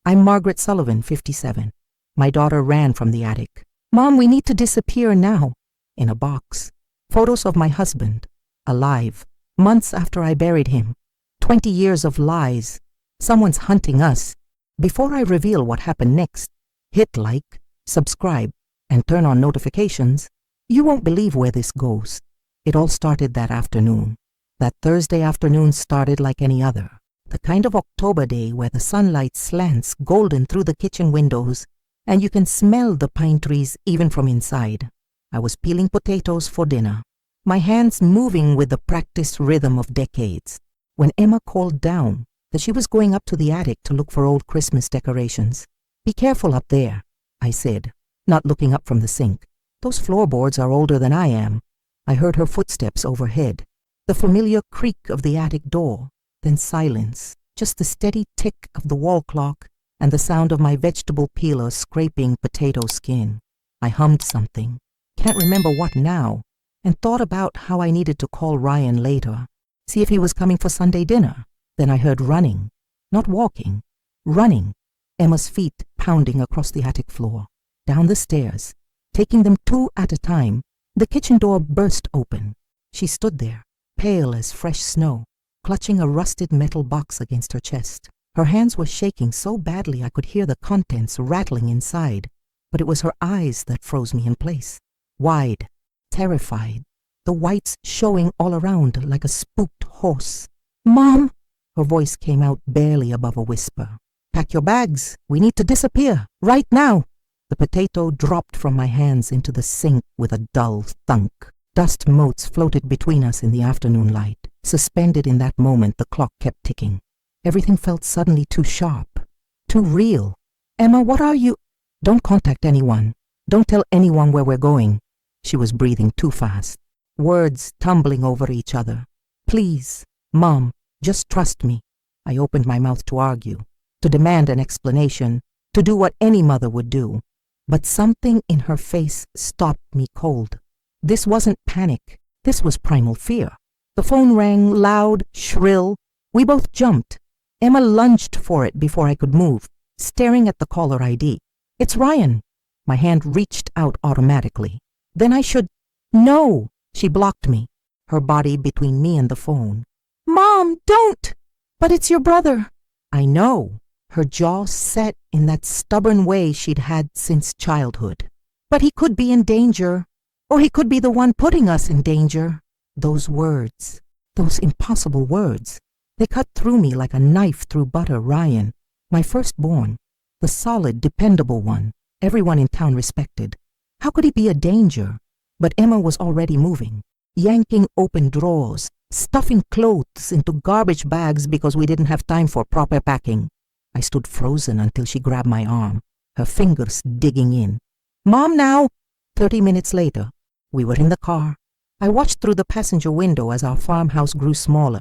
I'm Margaret Sullivan, 57. My daughter ran from the attic. Mom, we need to disappear now. In a box. Photos of my husband. Alive. Months after I buried him. 20 years of lies. Someone's hunting us. Before I reveal what happened next, hit like, subscribe, and turn on notifications. You won't believe where this goes. It all started that afternoon. That Thursday afternoon started like any other. The kind of October day where the sunlight slants golden through the kitchen windows and you can smell the pine trees even from inside. I was peeling potatoes for dinner, my hands moving with the practiced rhythm of decades, when Emma called down that she was going up to the attic to look for old Christmas decorations. Be careful up there, I said, not looking up from the sink. Those floorboards are older than I am. I heard her footsteps overhead, the familiar creak of the attic door, then silence, just the steady tick of the wall clock and the sound of my vegetable peeler scraping potato skin. I hummed something, can't remember what now, and thought about how I needed to call Ryan later, see if he was coming for Sunday dinner. Then I heard running, not walking, running, Emma's feet pounding across the attic floor, down the stairs, taking them two at a time. The kitchen door burst open. She stood there, pale as fresh snow, clutching a rusted metal box against her chest. Her hands were shaking so badly I could hear the contents rattling inside, but it was her eyes that froze me in place. Wide, terrified, the whites showing all around like a spooked horse. Mom! Her voice came out barely above a whisper. Pack your bags. We need to disappear. Right now. The potato dropped from my hands into the sink with a dull thunk. Dust motes floated between us in the afternoon light. Suspended in that moment, the clock kept ticking. Everything felt suddenly too sharp, too real. Emma, what are you? Don't contact anyone. Don't tell anyone where we're going. She was breathing too fast. Words tumbling over each other. Please, Mom, just trust me. I opened my mouth to argue, to demand an explanation, to do what any mother would do. But something in her face stopped me cold. This wasn't panic. This was primal fear. The phone rang loud, shrill. We both jumped. Emma lunged for it before I could move, staring at the caller ID. It's Ryan. My hand reached out automatically. Then I should... No! She blocked me, her body between me and the phone. Mom, don't! But it's your brother. I know. Her jaw set in that stubborn way she'd had since childhood. But he could be in danger, or he could be the one putting us in danger. Those words, those impossible words, they cut through me like a knife through butter. Ryan, my firstborn, the solid, dependable one, everyone in town respected. How could he be a danger? But Emma was already moving, yanking open drawers, stuffing clothes into garbage bags because we didn't have time for proper packing. I stood frozen until she grabbed my arm, her fingers digging in. Mom, now! 30 minutes later, we were in the car. I watched through the passenger window as our farmhouse grew smaller,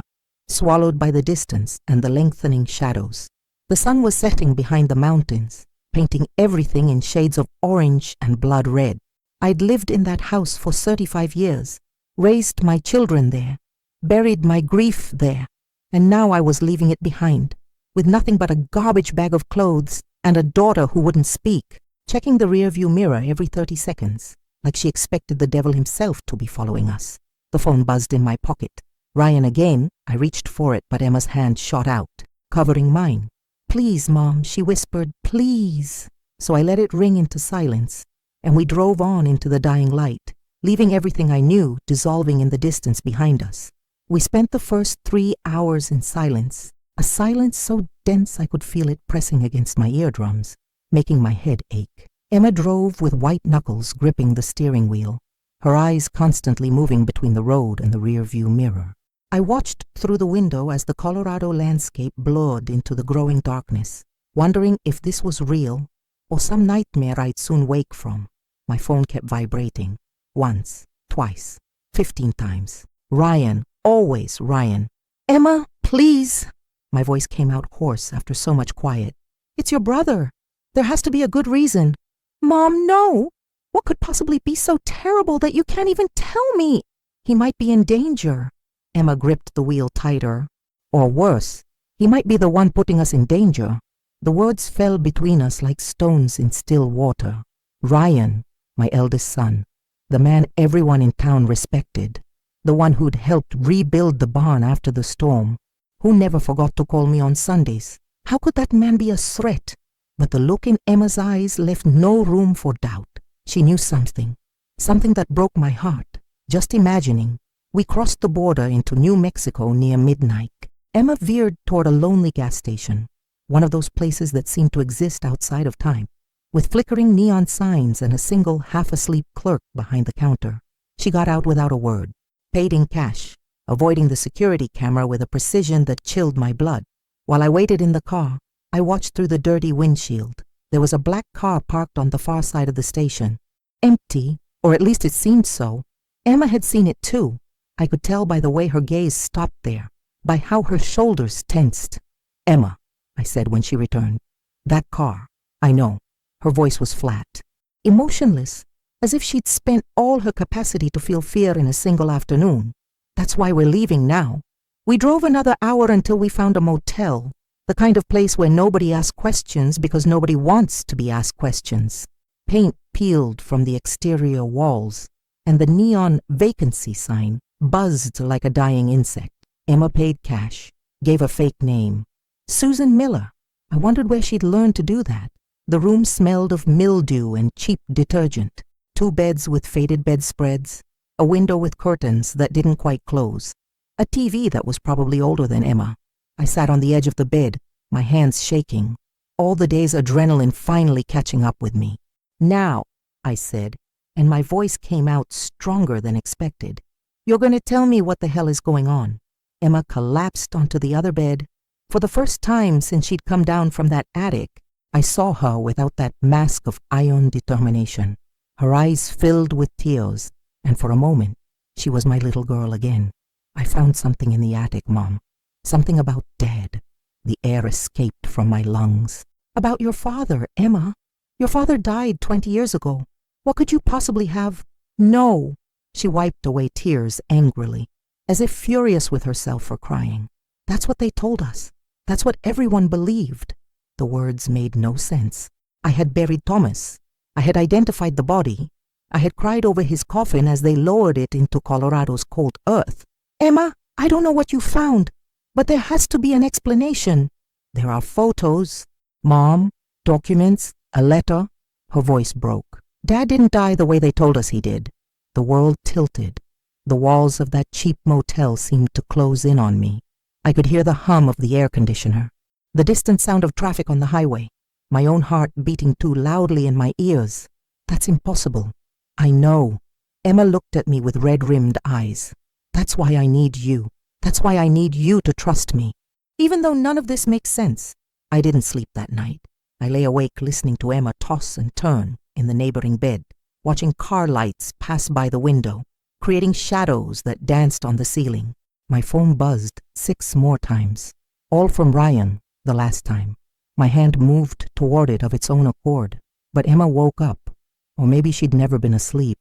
swallowed by the distance and the lengthening shadows. The sun was setting behind the mountains, painting everything in shades of orange and blood red. I'd lived in that house for 35 years, raised my children there, buried my grief there, and now I was leaving it behind, with nothing but a garbage bag of clothes and a daughter who wouldn't speak, checking the rearview mirror every 30 seconds, like she expected the devil himself to be following us. The phone buzzed in my pocket. Ryan again. I reached for it, but Emma's hand shot out, covering mine. Please, Mom, she whispered, please. So I let it ring into silence, and we drove on into the dying light, leaving everything I knew dissolving in the distance behind us. We spent the first 3 hours in silence, a silence so dense I could feel it pressing against my eardrums, making my head ache. Emma drove with white knuckles gripping the steering wheel, her eyes constantly moving between the road and the rear-view mirror. I watched through the window as the Colorado landscape blurred into the growing darkness, wondering if this was real or some nightmare I'd soon wake from. My phone kept vibrating. Once, twice, 15 times. Ryan, always Ryan. Emma, please. My voice came out hoarse after so much quiet. It's your brother. There has to be a good reason. Mom, no. What could possibly be so terrible that you can't even tell me? He might be in danger. Emma gripped the wheel tighter. Or worse, he might be the one putting us in danger. The words fell between us like stones in still water. Ryan, my eldest son, the man everyone in town respected, the one who'd helped rebuild the barn after the storm, who never forgot to call me on Sundays. How could that man be a threat? But the look in Emma's eyes left no room for doubt. She knew something that broke my heart. Just imagining, we crossed the border into New Mexico near midnight. Emma veered toward a lonely gas station, one of those places that seem to exist outside of time, with flickering neon signs and a single half-asleep clerk behind the counter. She got out without a word, paid in cash, avoiding the security camera with a precision that chilled my blood. While I waited in the car, I watched through the dirty windshield. There was a black car parked on the far side of the station. Empty, or at least it seemed so. Emma had seen it too. I could tell by the way her gaze stopped there, by how her shoulders tensed. "Emma," I said when she returned. "That car, I know." Her voice was flat, emotionless, as if she'd spent all her capacity to feel fear in a single afternoon. "That's why we're leaving now." We drove another hour until we found a motel, the kind of place where nobody asks questions because nobody wants to be asked questions. Paint peeled from the exterior walls, and the neon vacancy sign buzzed like a dying insect. Emma paid cash, gave a fake name. Susan Miller. I wondered where she'd learned to do that. The room smelled of mildew and cheap detergent. 2 beds with faded bedspreads, a window with curtains that didn't quite close, a TV that was probably older than Emma. I sat on the edge of the bed, my hands shaking, all the day's adrenaline finally catching up with me. "Now," I said, and my voice came out stronger than expected. "You're going to tell me what the hell is going on." Emma collapsed onto the other bed. For the first time since she'd come down from that attic, I saw her without that mask of iron determination. Her eyes filled with tears, and for a moment, she was my little girl again. "I found something in the attic, Mom. Something about Dad." The air escaped from my lungs. "About your father, Emma. Your father died 20 years ago. What could you possibly have?" "No." She wiped away tears angrily, as if furious with herself for crying. "That's what they told us. That's what everyone believed." The words made no sense. I had buried Thomas. I had identified the body. I had cried over his coffin as they lowered it into Colorado's cold earth. "Emma, I don't know what you found, but there has to be an explanation." "There are photos, Mom, documents, a letter." Her voice broke. "Dad didn't die the way they told us he did." The world tilted. The walls of that cheap motel seemed to close in on me. I could hear the hum of the air conditioner, the distant sound of traffic on the highway, my own heart beating too loudly in my ears. "That's impossible." "I know." Emma looked at me with red-rimmed eyes. "That's why I need you. That's why I need you to trust me. Even though none of this makes sense." I didn't sleep that night. I lay awake listening to Emma toss and turn in the neighboring bed, watching car lights pass by the window, creating shadows that danced on the ceiling. My phone buzzed 6 more times, all from Ryan the last time. My hand moved toward it of its own accord, but Emma woke up, or maybe she'd never been asleep,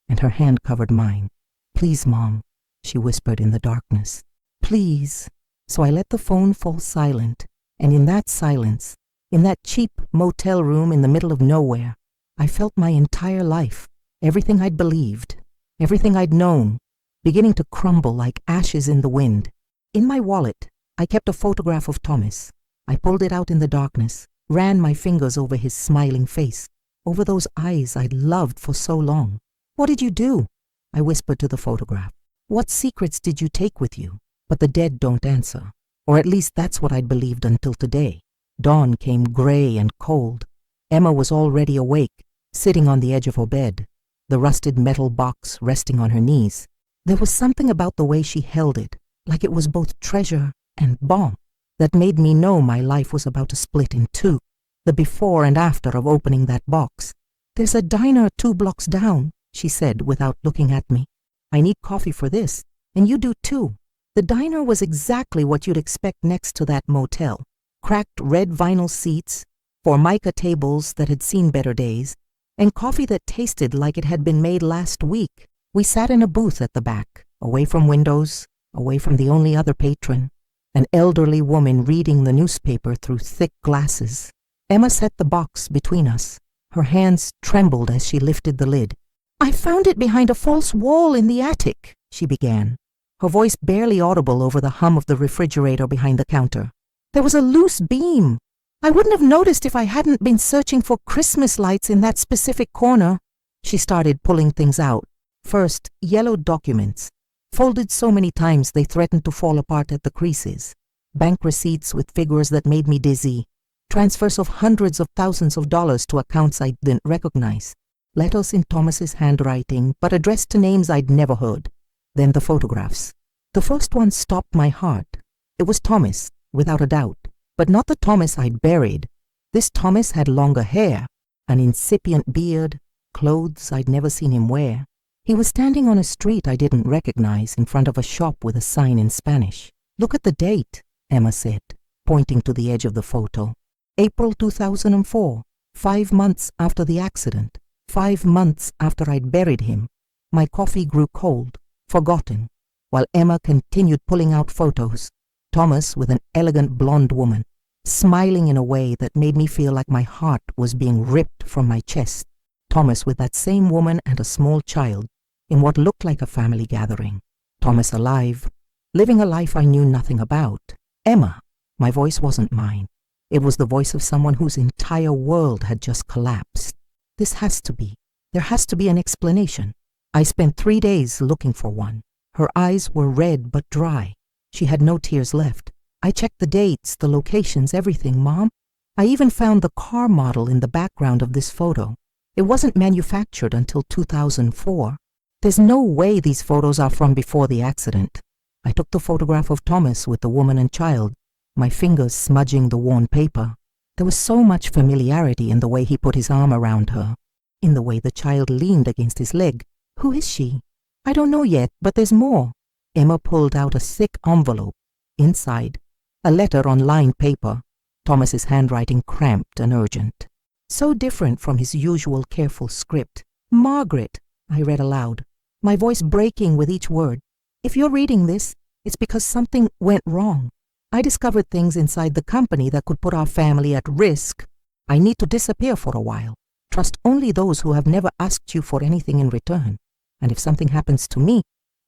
and her hand covered mine. "Please, Mom," she whispered in the darkness. "Please." So I let the phone fall silent, and in that silence, in that cheap motel room in the middle of nowhere, I felt my entire life, everything I'd believed, everything I'd known, beginning to crumble like ashes in the wind. In my wallet, I kept a photograph of Thomas. I pulled it out in the darkness, ran my fingers over his smiling face, over those eyes I'd loved for so long. "What did you do?" I whispered to the photograph. "What secrets did you take with you?" But the dead don't answer, or at least that's what I'd believed until today. Dawn came gray and cold. Emma was already awake, sitting on the edge of her bed, the rusted metal box resting on her knees. There was something about the way she held it, like it was both treasure and bomb, that made me know my life was about to split in 2, the before and after of opening that box. "There's a diner 2 blocks down," she said without looking at me. "I need coffee for this, and you do too." The diner was exactly what you'd expect next to that motel. Cracked red vinyl seats, Formica tables that had seen better days, and coffee that tasted like it had been made last week. We sat in a booth at the back, away from windows, away from the only other patron. an elderly woman reading the newspaper through thick glasses. Emma set the box between us. Her hands trembled as she lifted the lid. "I found it behind a false wall in the attic," she began, her voice barely audible over the hum of the refrigerator behind the counter. "There was a loose beam. I wouldn't have noticed if I hadn't been searching for Christmas lights in that specific corner." She started pulling things out. First, yellow documents, folded so many times they threatened to fall apart at the creases. Bank receipts with figures that made me dizzy. Transfers of hundreds of thousands of dollars to accounts I didn't recognize. Letters in Thomas's handwriting, but addressed to names I'd never heard. Then the photographs. The first one stopped my heart. It was Thomas, without a doubt, but not the Thomas I'd buried. This Thomas had longer hair, an incipient beard, clothes I'd never seen him wear. He was standing on a street I didn't recognize in front of a shop with a sign in Spanish. "Look at the date," Emma said, pointing to the edge of the photo. April 2004, 5 months after the accident, 5 months after I'd buried him. My coffee grew cold, forgotten, while Emma continued pulling out photos. Thomas with an elegant blonde woman, smiling in a way that made me feel like my heart was being ripped from my chest. Thomas with that same woman and a small child, in what looked like a family gathering. Thomas alive, living a life I knew nothing about. Emma. My voice wasn't mine. It was the voice of someone whose entire world had just collapsed. There has to be an explanation. I spent 3 days looking for one. Her eyes were red but dry. She had no tears left. I checked the dates, the locations, everything, Mom. I even found the car model in the background of this photo. It wasn't manufactured until 2004. There's no way these photos are from before the accident. I took the photograph of Thomas with the woman and child, my fingers smudging the worn paper. There was so much familiarity in the way he put his arm around her, in the way the child leaned against his leg. Who is she? I don't know yet, but there's more. Emma pulled out a thick envelope. Inside, a letter on lined paper, Thomas's handwriting cramped and urgent. So different from his usual careful script. "Margaret," I read aloud, my voice breaking with each word. "If you're reading this, it's because something went wrong. I discovered things inside the company that could put our family at risk. I need to disappear for a while. Trust only those who have never asked you for anything in return. And if something happens to me,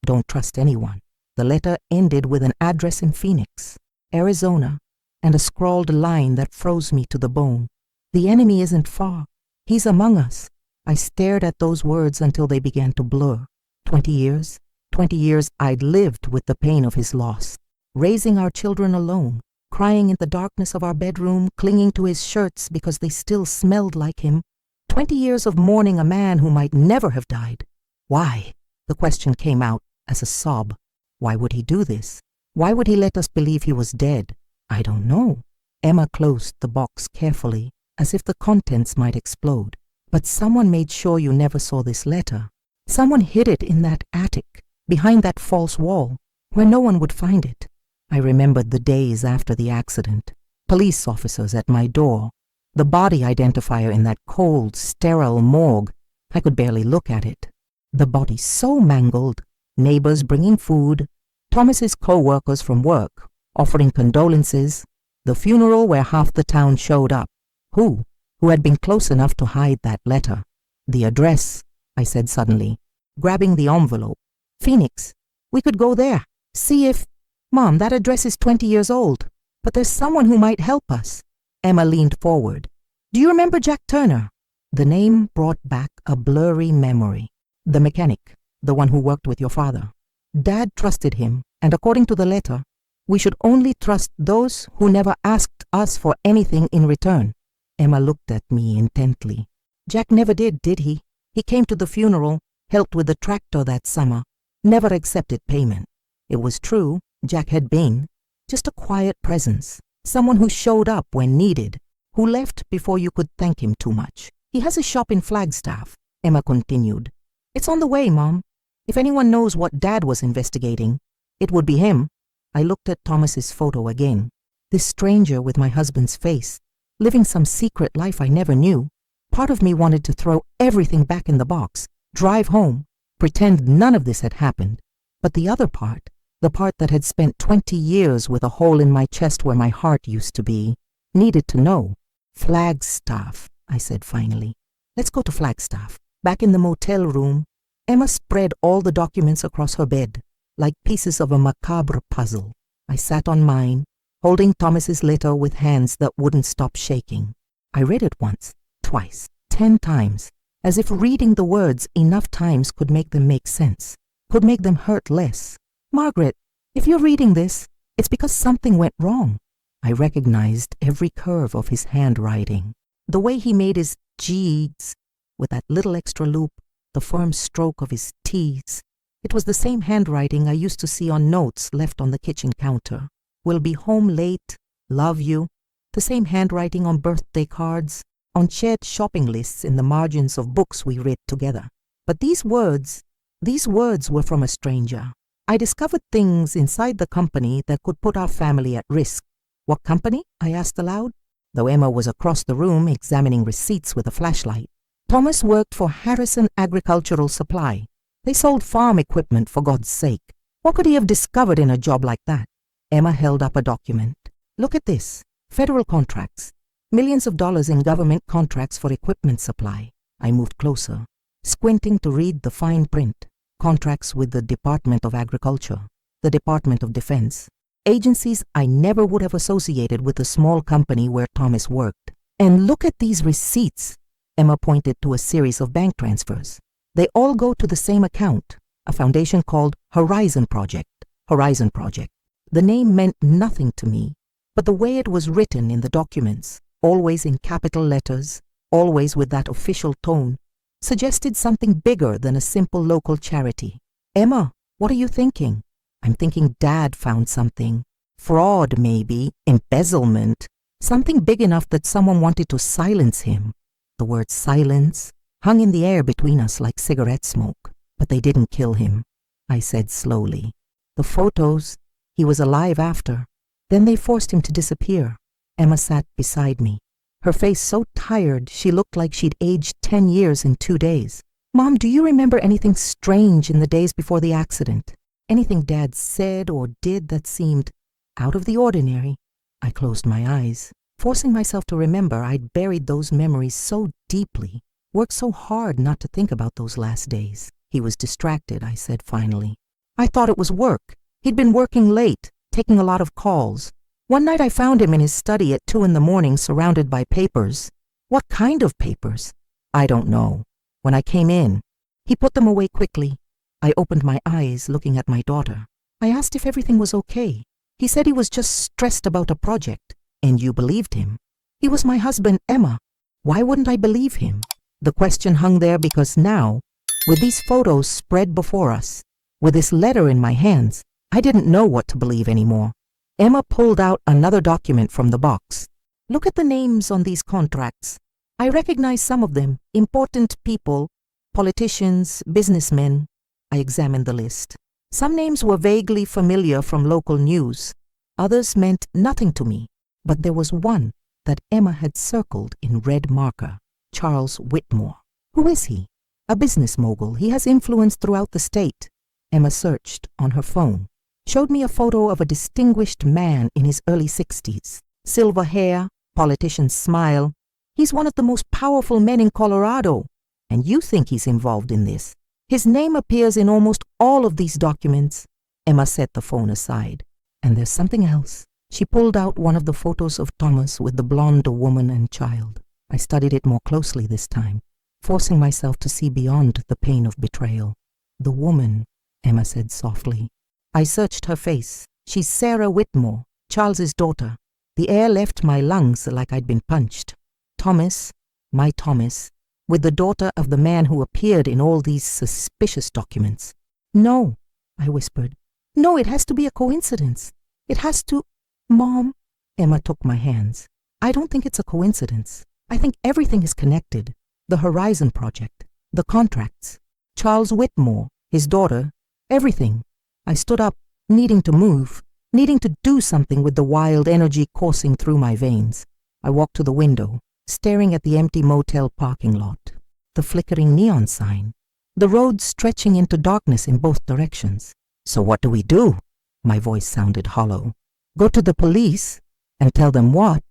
don't trust anyone." The letter ended with an address in Phoenix, Arizona, and a scrawled line that froze me to the bone. "The enemy isn't far. He's among us." I stared at those words until they began to blur. 20 years I'd lived with the pain of his loss. Raising our children alone, crying in the darkness of our bedroom, clinging to his shirts because they still smelled like him. 20 years of mourning a man who might never have died. Why? The question came out as a sob. Why would he do this? Why would he let us believe he was dead? I don't know. Emma closed the box carefully, as if the contents might explode. But someone made sure you never saw this letter. Someone hid it in that attic, behind that false wall, where no one would find it. I remembered the days after the accident, police officers at my door, the body identifier in that cold, sterile morgue. I could barely look at it. The body so mangled, neighbors bringing food, Thomas's co-workers from work offering condolences, the funeral where half the town showed up. Who had been close enough to hide that letter? The address, I said suddenly, grabbing the envelope. Phoenix. We could go there, see if... Mom, that address is 20 years old, but there's someone who might help us. Emma leaned forward. Do you remember Jack Turner? The name brought back a blurry memory. The mechanic, the one who worked with your father. Dad trusted him, and according to the letter, we should only trust those who never asked us for anything in return. Emma looked at me intently. Jack never did he? He came to the funeral, helped with the tractor that summer, never accepted payment. It was true, Jack had been just a quiet presence, someone who showed up when needed, who left before you could thank him too much. He has a shop in Flagstaff, Emma continued. It's on the way, Mom. If anyone knows what Dad was investigating, it would be him. I looked at Thomas's photo again. This stranger with my husband's face, living some secret life I never knew. Part of me wanted to throw everything back in the box, drive home, pretend none of this had happened. But the other part, The part that had spent 20 years with a hole in my chest where my heart used to be, needed to know. Flagstaff, I said finally. Let's go to Flagstaff. Back in the motel room, Emma spread all the documents across her bed, like pieces of a macabre puzzle. I sat on mine, holding Thomas's letter with hands that wouldn't stop shaking. I read it once, twice, 10 times, as if reading the words enough times could make them make sense, could make them hurt less. Margaret, if you're reading this, it's because something went wrong. I recognized every curve of his handwriting, the way he made his G's with that little extra loop, the firm stroke of his T's. It was the same handwriting I used to see on notes left on the kitchen counter. Will be home late, love you. The same handwriting on birthday cards, on shared shopping lists in the margins of books we read together. But these words were from a stranger. I discovered things inside the company that could put our family at risk. What company? I asked aloud, though Emma was across the room examining receipts with a flashlight. Thomas worked for Harrison Agricultural Supply. They sold farm equipment, for God's sake. What could he have discovered in a job like that? Emma held up a document. Look at this. Federal contracts. Millions of dollars in government contracts for equipment supply. I moved closer, squinting to read the fine print. Contracts with the Department of Agriculture, the Department of Defense. Agencies I never would have associated with the small company where Thomas worked. And look at these receipts. Emma pointed to a series of bank transfers. They all go to the same account, a foundation called Horizon Project. Horizon Project. The name meant nothing to me, but the way it was written in the documents, always in capital letters, always with that official tone, suggested something bigger than a simple local charity. Emma, what are you thinking? I'm thinking Dad found something. Fraud, maybe, embezzlement, something big enough that someone wanted to silence him. The word silence hung in the air between us like cigarette smoke, but they didn't kill him, I said slowly. The photos, he was alive after. Then they forced him to disappear. Emma sat beside me, her face so tired she looked like she'd aged 10 years in 2 days. Mom, do you remember anything strange in the days before the accident? Anything Dad said or did that seemed out of the ordinary? I closed my eyes, forcing myself to remember I'd buried those memories so deeply, worked so hard not to think about those last days. He was distracted, I said finally. I thought it was work. He'd been working late, taking a lot of calls. One night I found him in his study at 2 a.m. surrounded by papers. What kind of papers? I don't know. When I came in, he put them away quickly. I opened my eyes, looking at my daughter. I asked if everything was okay. He said he was just stressed about a project, and you believed him. He was my husband, Emma. Why wouldn't I believe him? The question hung there because now, with these photos spread before us, with this letter in my hands, I didn't know what to believe anymore. Emma pulled out another document from the box. Look at the names on these contracts. I recognize some of them, important people, politicians, businessmen. I examined the list. Some names were vaguely familiar from local news. Others meant nothing to me. But there was one that Emma had circled in red marker. Charles Whitmore. Who is he? A business mogul. He has influence throughout the state. Emma searched on her phone. Showed me a photo of a distinguished man in his early 60s. Silver hair, politician's smile. He's one of the most powerful men in Colorado. And you think he's involved in this. His name appears in almost all of these documents. Emma set the phone aside. And there's something else. She pulled out one of the photos of Thomas with the blonde woman and child. I studied it more closely this time, forcing myself to see beyond the pain of betrayal. The woman, Emma said softly. I searched her face. She's Sarah Whitmore, Charles's daughter. The air left my lungs like I'd been punched. Thomas, my Thomas, with the daughter of the man who appeared in all these suspicious documents. No, I whispered. No, it has to be a coincidence. It has to... Mom, Emma took my hands. I don't think it's a coincidence. I think everything is connected. The Horizon Project, the contracts, Charles Whitmore, his daughter, everything. I stood up, needing to move, needing to do something with the wild energy coursing through my veins. I walked to the window, staring at the empty motel parking lot, the flickering neon sign, the road stretching into darkness in both directions. So what do we do? My voice sounded hollow. Go to the police and tell them what?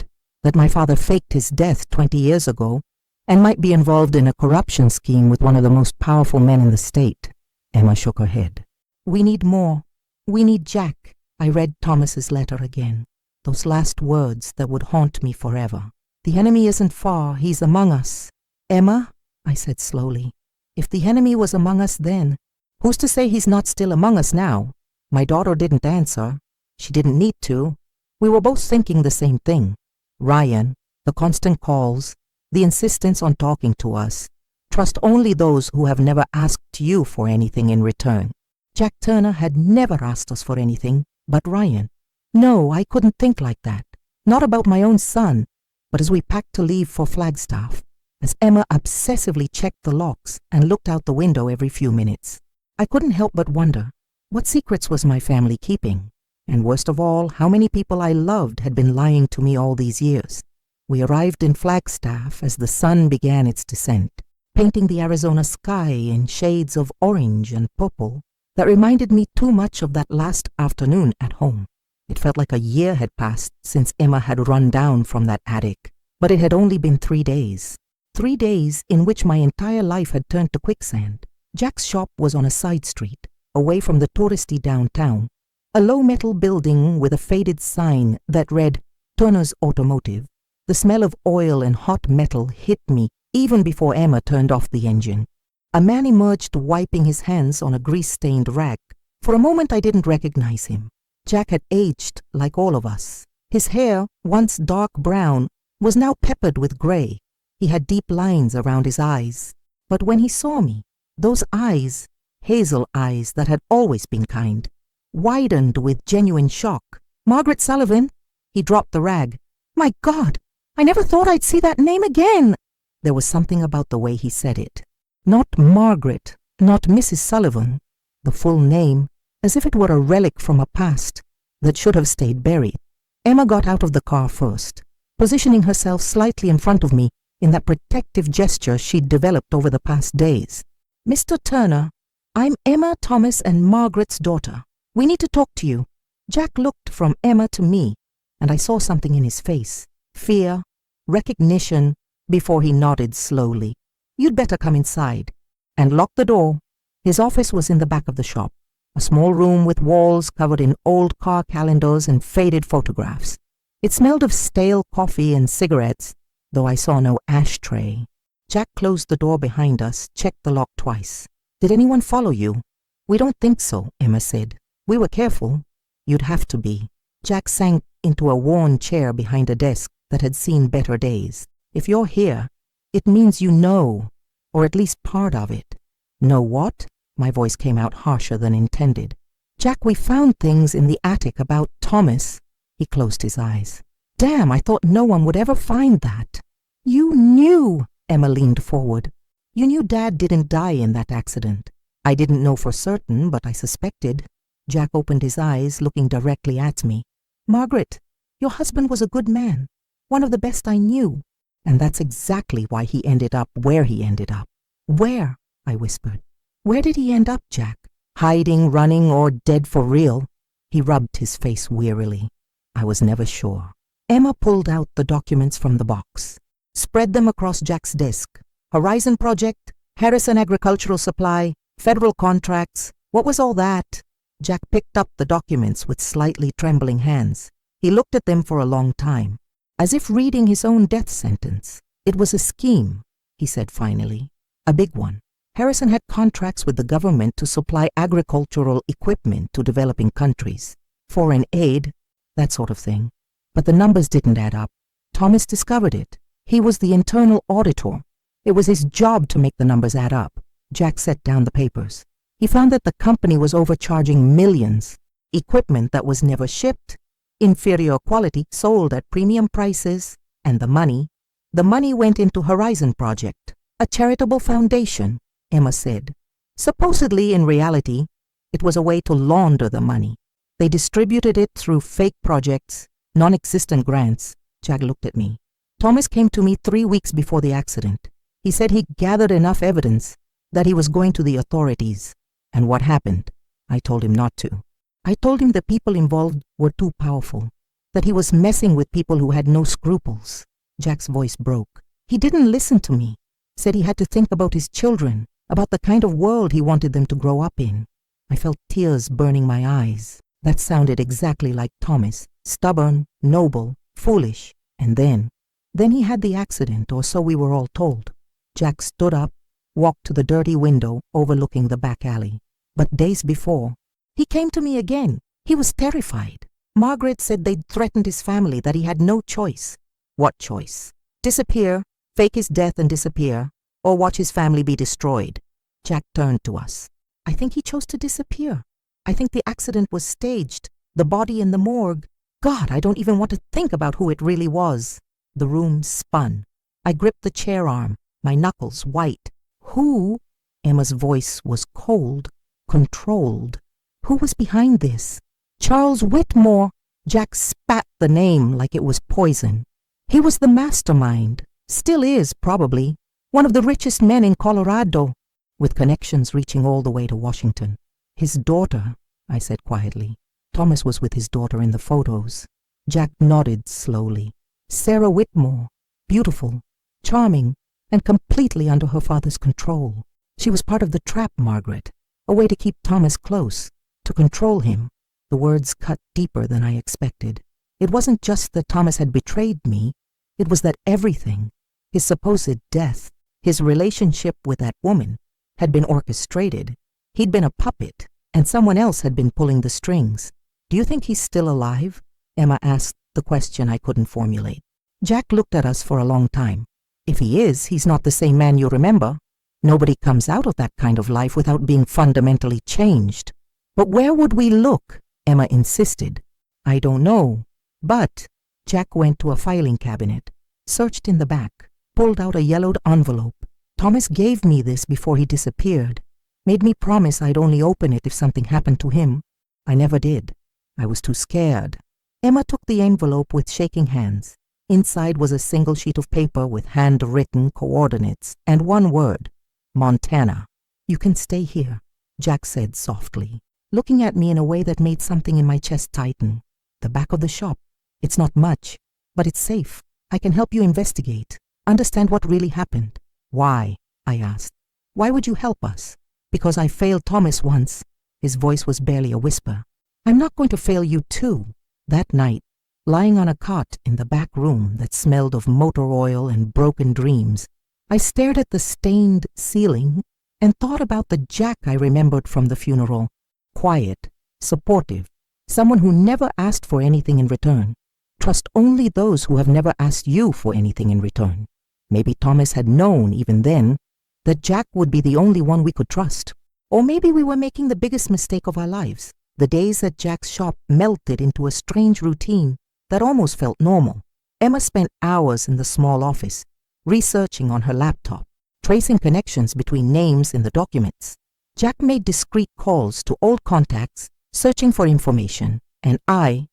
That my father faked his death 20 years ago and might be involved in a corruption scheme with one of the most powerful men in the state. Emma shook her head. We need more. We need Jack. I read Thomas's letter again. Those last words that would haunt me forever. The enemy isn't far. He's among us. Emma, I said slowly, if the enemy was among us then, who's to say he's not still among us now? My daughter didn't answer. She didn't need to. We were both thinking the same thing. Ryan, the constant calls, the insistence on talking to us. Trust only those who have never asked you for anything in return. Jack Turner had never asked us for anything but Ryan. No, I couldn't think like that. Not about my own son. But as we packed to leave for Flagstaff, as Emma obsessively checked the locks and looked out the window every few minutes, I couldn't help but wonder, what secrets was my family keeping? And worst of all, how many people I loved had been lying to me all these years. We arrived in Flagstaff as the sun began its descent, painting the Arizona sky in shades of orange and purple that reminded me too much of that last afternoon at home. It felt like a year had passed since Emma had run down from that attic, but it had only been 3 days. 3 days in which my entire life had turned to quicksand. Jack's shop was on a side street, away from the touristy downtown, a low metal building with a faded sign that read Turner's Automotive. The smell of oil and hot metal hit me even before Emma turned off the engine. A man emerged wiping his hands on a grease-stained rag. For a moment I didn't recognize him. Jack had aged like all of us. His hair, once dark brown, was now peppered with gray. He had deep lines around his eyes. But when he saw me, those eyes, hazel eyes that had always been kind, widened with genuine shock. Margaret Sullivan? He dropped the rag. My God, I never thought I'd see that name again. There was something about the way he said it. Not Margaret, not Mrs. Sullivan. The full name, as if it were a relic from a past that should have stayed buried. Emma got out of the car first, positioning herself slightly in front of me in that protective gesture she'd developed over the past days. Mr. Turner, I'm Emma Thomas and Margaret's daughter. We need to talk to you. Jack looked from Emma to me, and I saw something in his face. Fear, recognition, before he nodded slowly. You'd better come inside. And lock the door. His office was in the back of the shop. A small room with walls covered in old car calendars and faded photographs. It smelled of stale coffee and cigarettes, though I saw no ashtray. Jack closed the door behind us, checked the lock twice. Did anyone follow you? We don't think so, Emma said. We were careful. You'd have to be. Jack sank into a worn chair behind a desk that had seen better days. If you're here, it means you know, or at least part of it. Know what? My voice came out harsher than intended. Jack, we found things in the attic about Thomas. He closed his eyes. Damn, I thought no one would ever find that. You knew, Emma leaned forward. You knew Dad didn't die in that accident. I didn't know for certain, but I suspected. Jack opened his eyes, looking directly at me. Margaret, your husband was a good man, one of the best I knew. And that's exactly why he ended up where he ended up. Where? I whispered. Where did he end up, Jack? Hiding, running, or dead for real? He rubbed his face wearily. I was never sure. Emma pulled out the documents from the box, spread them across Jack's desk. Horizon Project, Harrison Agricultural Supply, federal contracts. What was all that? Jack picked up the documents with slightly trembling hands. He looked at them for a long time, as if reading his own death sentence. It was a scheme, he said finally. A big one. Harrison had contracts with the government to supply agricultural equipment to developing countries, foreign aid, that sort of thing. But the numbers didn't add up. Thomas discovered it. He was the internal auditor. It was his job to make the numbers add up. Jack set down the papers. He found that the company was overcharging millions, equipment that was never shipped, inferior quality sold at premium prices, and the money went into Horizon Project, a charitable foundation, Emma said. Supposedly, in reality, it was a way to launder the money. They distributed it through fake projects, non-existent grants. Jack looked at me. Thomas came to me 3 weeks before the accident. He said he gathered enough evidence that he was going to the authorities. And what happened? I told him not to. I told him the people involved were too powerful, that he was messing with people who had no scruples. Jack's voice broke. He didn't listen to me. Said he had to think about his children, about the kind of world he wanted them to grow up in. I felt tears burning my eyes. That sounded exactly like Thomas. Stubborn, noble, foolish. And then he had the accident, or so we were all told. Jack stood up, walked to the dirty window overlooking the back alley. But days before, he came to me again. He was terrified. Margaret said they'd threatened his family, that he had no choice. What choice? Disappear, fake his death and disappear, or watch his family be destroyed. Jack turned to us. I think he chose to disappear. I think the accident was staged. The body in the morgue. God, I don't even want to think about who it really was. The room spun. I gripped the chair arm, my knuckles white. Who? Emma's voice was cold, controlled. Who was behind this? Charles Whitmore. Jack spat the name like it was poison. He was the mastermind. Still is, probably. One of the richest men in Colorado, with connections reaching all the way to Washington. His daughter, I said quietly. Thomas was with his daughter in the photos. Jack nodded slowly. Sarah Whitmore. Beautiful, charming, and completely under her father's control. She was part of the trap, Margaret. A way to keep Thomas close, to control him. The words cut deeper than I expected. It wasn't just that Thomas had betrayed me. It was that everything, his supposed death, his relationship with that woman, had been orchestrated. He'd been a puppet, and someone else had been pulling the strings. Do you think he's still alive? Emma asked the question I couldn't formulate. Jack looked at us for a long time. If he is, he's not the same man you remember. Nobody comes out of that kind of life without being fundamentally changed. But where would we look? Emma insisted. I don't know. But Jack went to a filing cabinet, searched in the back, pulled out a yellowed envelope. Thomas gave me this before he disappeared. Made me promise I'd only open it if something happened to him. I never did. I was too scared. Emma took the envelope with shaking hands. Inside was a single sheet of paper with handwritten coordinates and one word, Montana. You can stay here, Jack said softly, looking at me in a way that made something in my chest tighten. The back of the shop. It's not much, but it's safe. I can help you investigate, understand what really happened. Why? I asked. Why would you help us? Because I failed Thomas once. His voice was barely a whisper. I'm not going to fail you too. That night, lying on a cot in the back room that smelled of motor oil and broken dreams, I stared at the stained ceiling and thought about the Jack I remembered from the funeral. Quiet, supportive, someone who never asked for anything in return. Trust only those who have never asked you for anything in return. Maybe Thomas had known even then that Jack would be the only one we could trust. Or maybe we were making the biggest mistake of our lives. The days at Jack's shop melted into a strange routine that almost felt normal. Emma spent hours in the small office, researching on her laptop, tracing connections between names in the documents. Jack made discreet calls to old contacts, searching for information, and I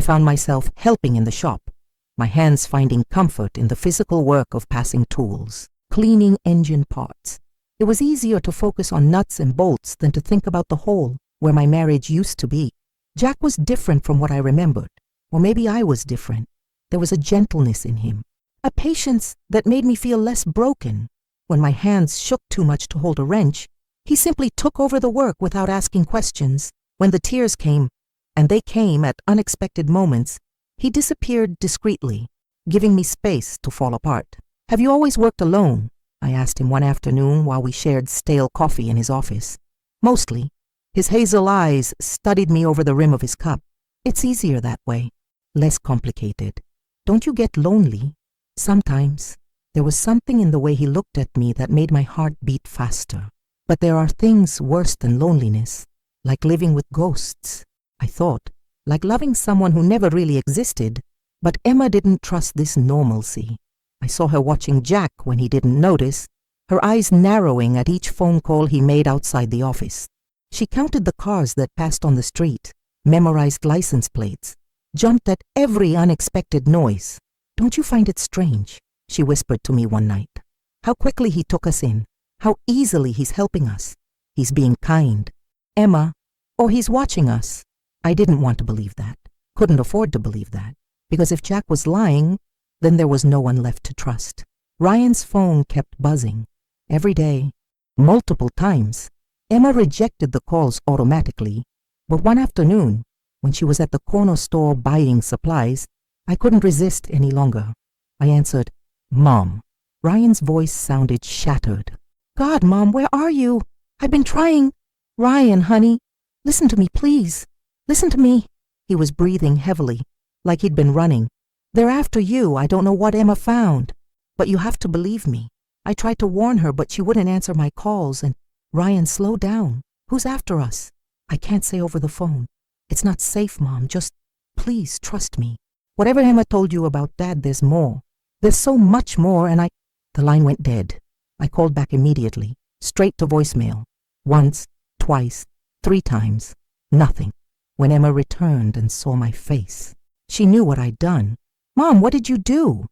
found myself helping in the shop, my hands finding comfort in the physical work of passing tools, cleaning engine parts. It was easier to focus on nuts and bolts than to think about the hole where my marriage used to be. Jack was different from what I remembered, or maybe I was different. There was a gentleness in him, a patience that made me feel less broken. When my hands shook too much to hold a wrench, he simply took over the work without asking questions. When the tears came, and they came at unexpected moments, he disappeared discreetly, giving me space to fall apart. Have you always worked alone? I asked him one afternoon while we shared stale coffee in his office. Mostly. His hazel eyes studied me over the rim of his cup. It's easier that way. Less complicated. Don't you get lonely? Sometimes. There was something in the way he looked at me that made my heart beat faster. But there are things worse than loneliness, like living with ghosts, I thought, like loving someone who never really existed. But Emma didn't trust this normalcy. I saw her watching Jack when he didn't notice, her eyes narrowing at each phone call he made outside the office. She counted the cars that passed on the street, memorized license plates, jumped at every unexpected noise. Don't you find it strange? She whispered to me one night. How quickly he took us in, how easily he's helping us. He's being kind. Emma, or he's watching us. I didn't want to believe that, couldn't afford to believe that, because if Jack was lying, then there was no one left to trust. Ryan's phone kept buzzing. Every day, multiple times. Emma rejected the calls automatically, but one afternoon, when she was at the corner store buying supplies, I couldn't resist any longer. I answered, "Mom." Ryan's voice sounded shattered. "God, Mom, where are you? I've been trying." "Ryan, honey, listen to me, please. Listen to me." He was breathing heavily, like he'd been running. "They're after you. I don't know what Emma found, but you have to believe me. I tried to warn her, but she wouldn't answer my calls, and Ryan, slow down. Who's after us? I can't say over the phone. It's not safe, Mom. Just please trust me. Whatever Emma told you about Dad, there's more. There's so much more, and The line went dead. I called back immediately, straight to voicemail. Once, twice, 3 times. Nothing. When Emma returned and saw my face, she knew what I'd done. "Mom, what did you do?"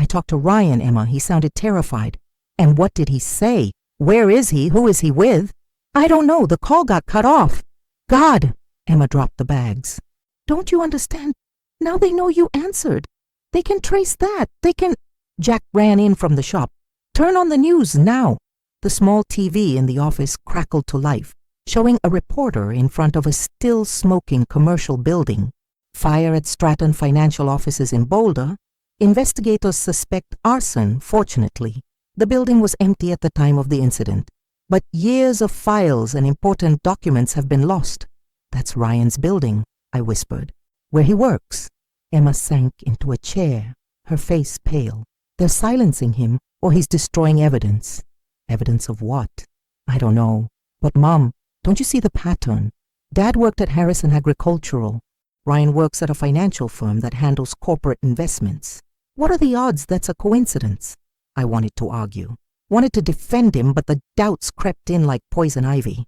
"I talked to Ryan, Emma. He sounded terrified." "And what did he say? Where is he? Who is he with?" "I don't know. The call got cut off." "God!" Emma dropped the bags. "Don't you understand? Now they know you answered. They can trace that. They can—" Jack ran in from the shop. "Turn on the news now." The small TV in the office crackled to life, showing a reporter in front of a still-smoking commercial building. "Fire at Stratton Financial Offices in Boulder. Investigators suspect arson, fortunately. The building was empty at the time of the incident, but years of files and important documents have been lost." "That's Ryan's building," I whispered. "Where he works." Emma sank into a chair, her face pale. "They're silencing him, or he's destroying evidence." "Evidence of what?" "I don't know. But Mom, don't you see the pattern? Dad worked at Harrison Agricultural. Ryan works at a financial firm that handles corporate investments. What are the odds that's a coincidence?" I wanted to argue, wanted to defend him, but the doubts crept in like poison ivy.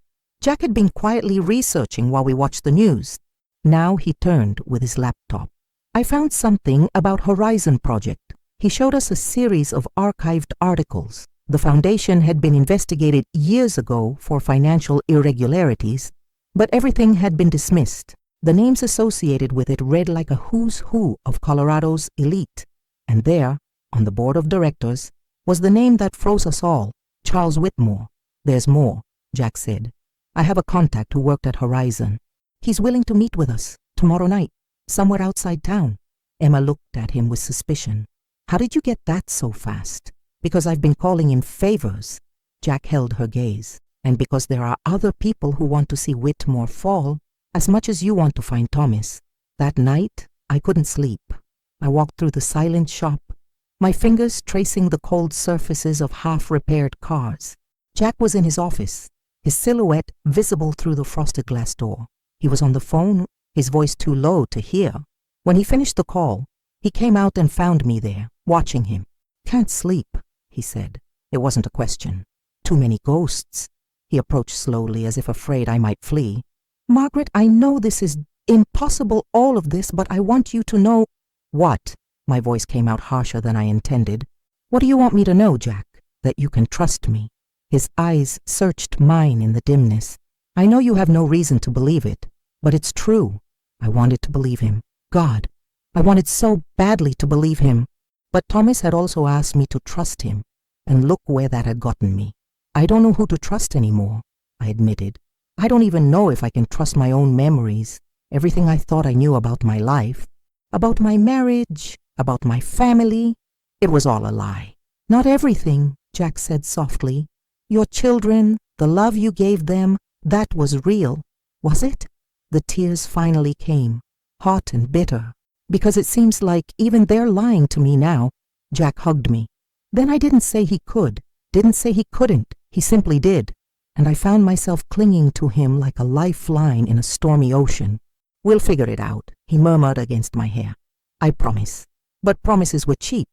Jack had been quietly researching while we watched the news. Now he turned with his laptop. "I found something about Horizon Project." He showed us a series of archived articles. The foundation had been investigated years ago for financial irregularities, but everything had been dismissed. The names associated with it read like a who's who of Colorado's elite. And there, on the board of directors, was the name that froze us all, Charles Whitmore. "There's more," Jack said. "I have a contact who worked at Horizon. He's willing to meet with us tomorrow night, somewhere outside town." Emma looked at him with suspicion. "How did you get that so fast?" "Because I've been calling in favors." Jack held her gaze. "And because there are other people who want to see Whitmore fall, as much as you want to find Thomas." That night, I couldn't sleep. I walked through the silent shop, my fingers tracing the cold surfaces of half-repaired cars. Jack was in his office, his silhouette visible through the frosted glass door. He was on the phone, his voice too low to hear. When he finished the call, he came out and found me there, watching him. "Can't sleep," he said. It wasn't a question. "Too many ghosts." He approached slowly, as if afraid I might flee. "Margaret, I know this is impossible, all of this, but I want you to know—" "What?" My voice came out harsher than I intended. "What do you want me to know, Jack? That you can trust me." His eyes searched mine in the dimness. "I know you have no reason to believe it, but it's true." I wanted to believe him. God, I wanted so badly to believe him. But Thomas had also asked me to trust him, and look where that had gotten me. "I don't know who to trust anymore," I admitted. "I don't even know if I can trust my own memories, everything I thought I knew about my life, about my marriage, about my family. It was all a lie." "Not everything," Jack said softly. "Your children, the love you gave them, that was real." "Was it?" The tears finally came, hot and bitter. "Because it seems like even they're lying to me now." Jack hugged me. Then I didn't say he could, didn't say he couldn't. He simply did. And I found myself clinging to him like a lifeline in a stormy ocean. "We'll figure it out," he murmured against my hair. "I promise." But promises were cheap.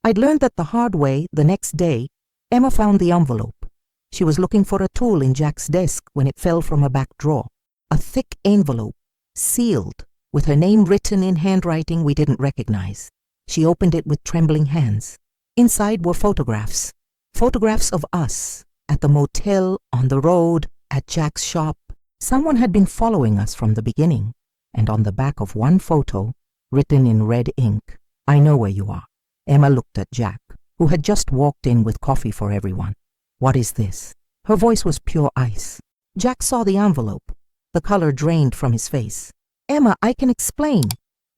I'd learned that the hard way the next day. Emma found the envelope. She was looking for a tool in Jack's desk when it fell from a back drawer. A thick envelope, sealed, with her name written in handwriting we didn't recognize. She opened it with trembling hands. Inside were photographs. Photographs of us, at the motel, on the road, at Jack's shop. Someone had been following us from the beginning. and on the back of one photo, written in red ink, "I know where you are." Emma looked at Jack, who had just walked in with coffee for everyone. "What is this?" Her voice was pure ice. Jack saw the envelope. The color drained from his face. "Emma, I can explain.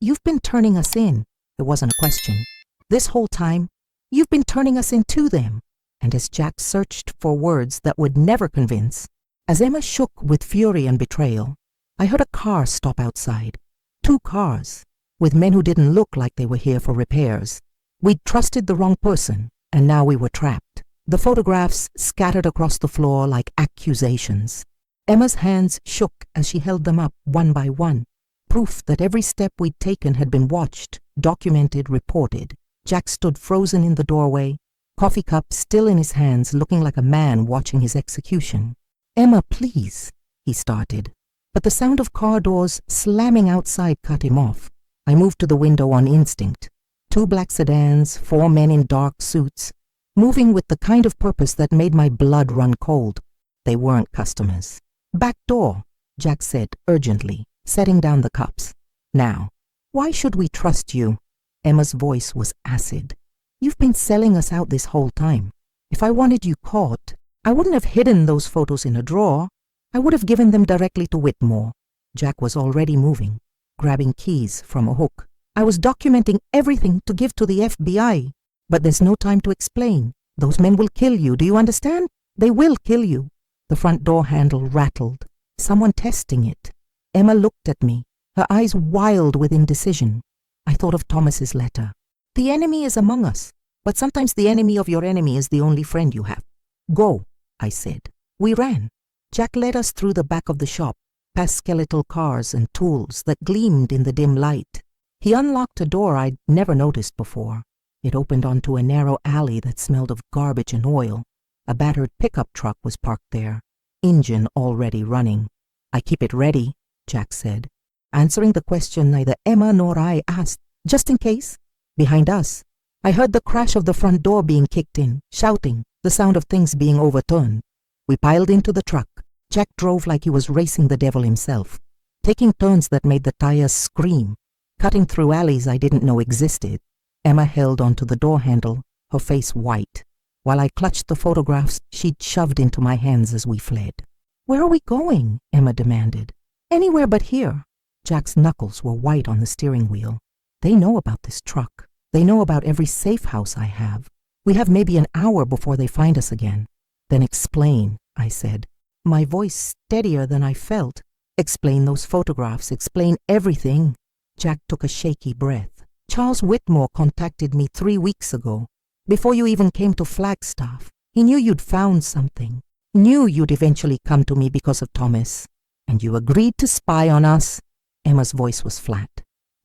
You've been turning us in." It wasn't a question. "This whole time, you've been turning us into them." And as Jack searched for words that would never convince, as Emma shook with fury and betrayal, I heard a car stop outside. 2 cars, with men who didn't look like they were here for repairs. We'd trusted the wrong person, and now we were trapped. The photographs scattered across the floor like accusations. Emma's hands shook as she held them up one by one, proof that every step we'd taken had been watched, documented, reported. Jack stood frozen in the doorway, coffee cup still in his hands, looking like a man watching his execution. "Emma, please," he started, but the sound of car doors slamming outside cut him off. I moved to the window on instinct. 2 black sedans, 4 men in dark suits, moving with the kind of purpose that made my blood run cold. They weren't customers. "Back door," Jack said urgently, setting down the cups. "Now, why should we trust you?" Emma's voice was acid. "You've been selling us out this whole time. If I wanted you caught, I wouldn't have hidden those photos in a drawer. I would have given them directly to Whitmore." Jack was already moving, grabbing keys from a hook. "I was documenting everything to give to the FBI. But there's no time to explain. Those men will kill you, do you understand? They will kill you." The front door handle rattled. Someone testing it. Emma looked at me, her eyes wild with indecision. I thought of Thomas's letter. "The enemy is among us, but sometimes the enemy of your enemy is the only friend you have." "Go," I said. We ran. Jack led us through the back of the shop, past skeletal cars and tools that gleamed in the dim light. He unlocked a door I'd never noticed before. It opened onto a narrow alley that smelled of garbage and oil. A battered pickup truck was parked there, engine already running. "I keep it ready," Jack said, answering the question neither Emma nor I asked, just in case. Behind us, I heard the crash of the front door being kicked in, shouting, the sound of things being overturned. We piled into the truck. Jack drove like he was racing the devil himself, taking turns that made the tires scream, cutting through alleys I didn't know existed. Emma held onto the door handle, her face white, while I clutched the photographs she'd shoved into my hands as we fled. "Where are we going?" Emma demanded. "Anywhere but here." Jack's knuckles were white on the steering wheel. "They know about this truck. They know about every safe house I have. We have maybe an hour before they find us again." "Then explain," I said, my voice steadier than I felt. "Explain those photographs. Explain everything." Jack took a shaky breath. "Charles Whitmore contacted me 3 weeks ago, before you even came to Flagstaff. He knew you'd found something, knew you'd eventually come to me because of Thomas. And you agreed to spy on us." Emma's voice was flat.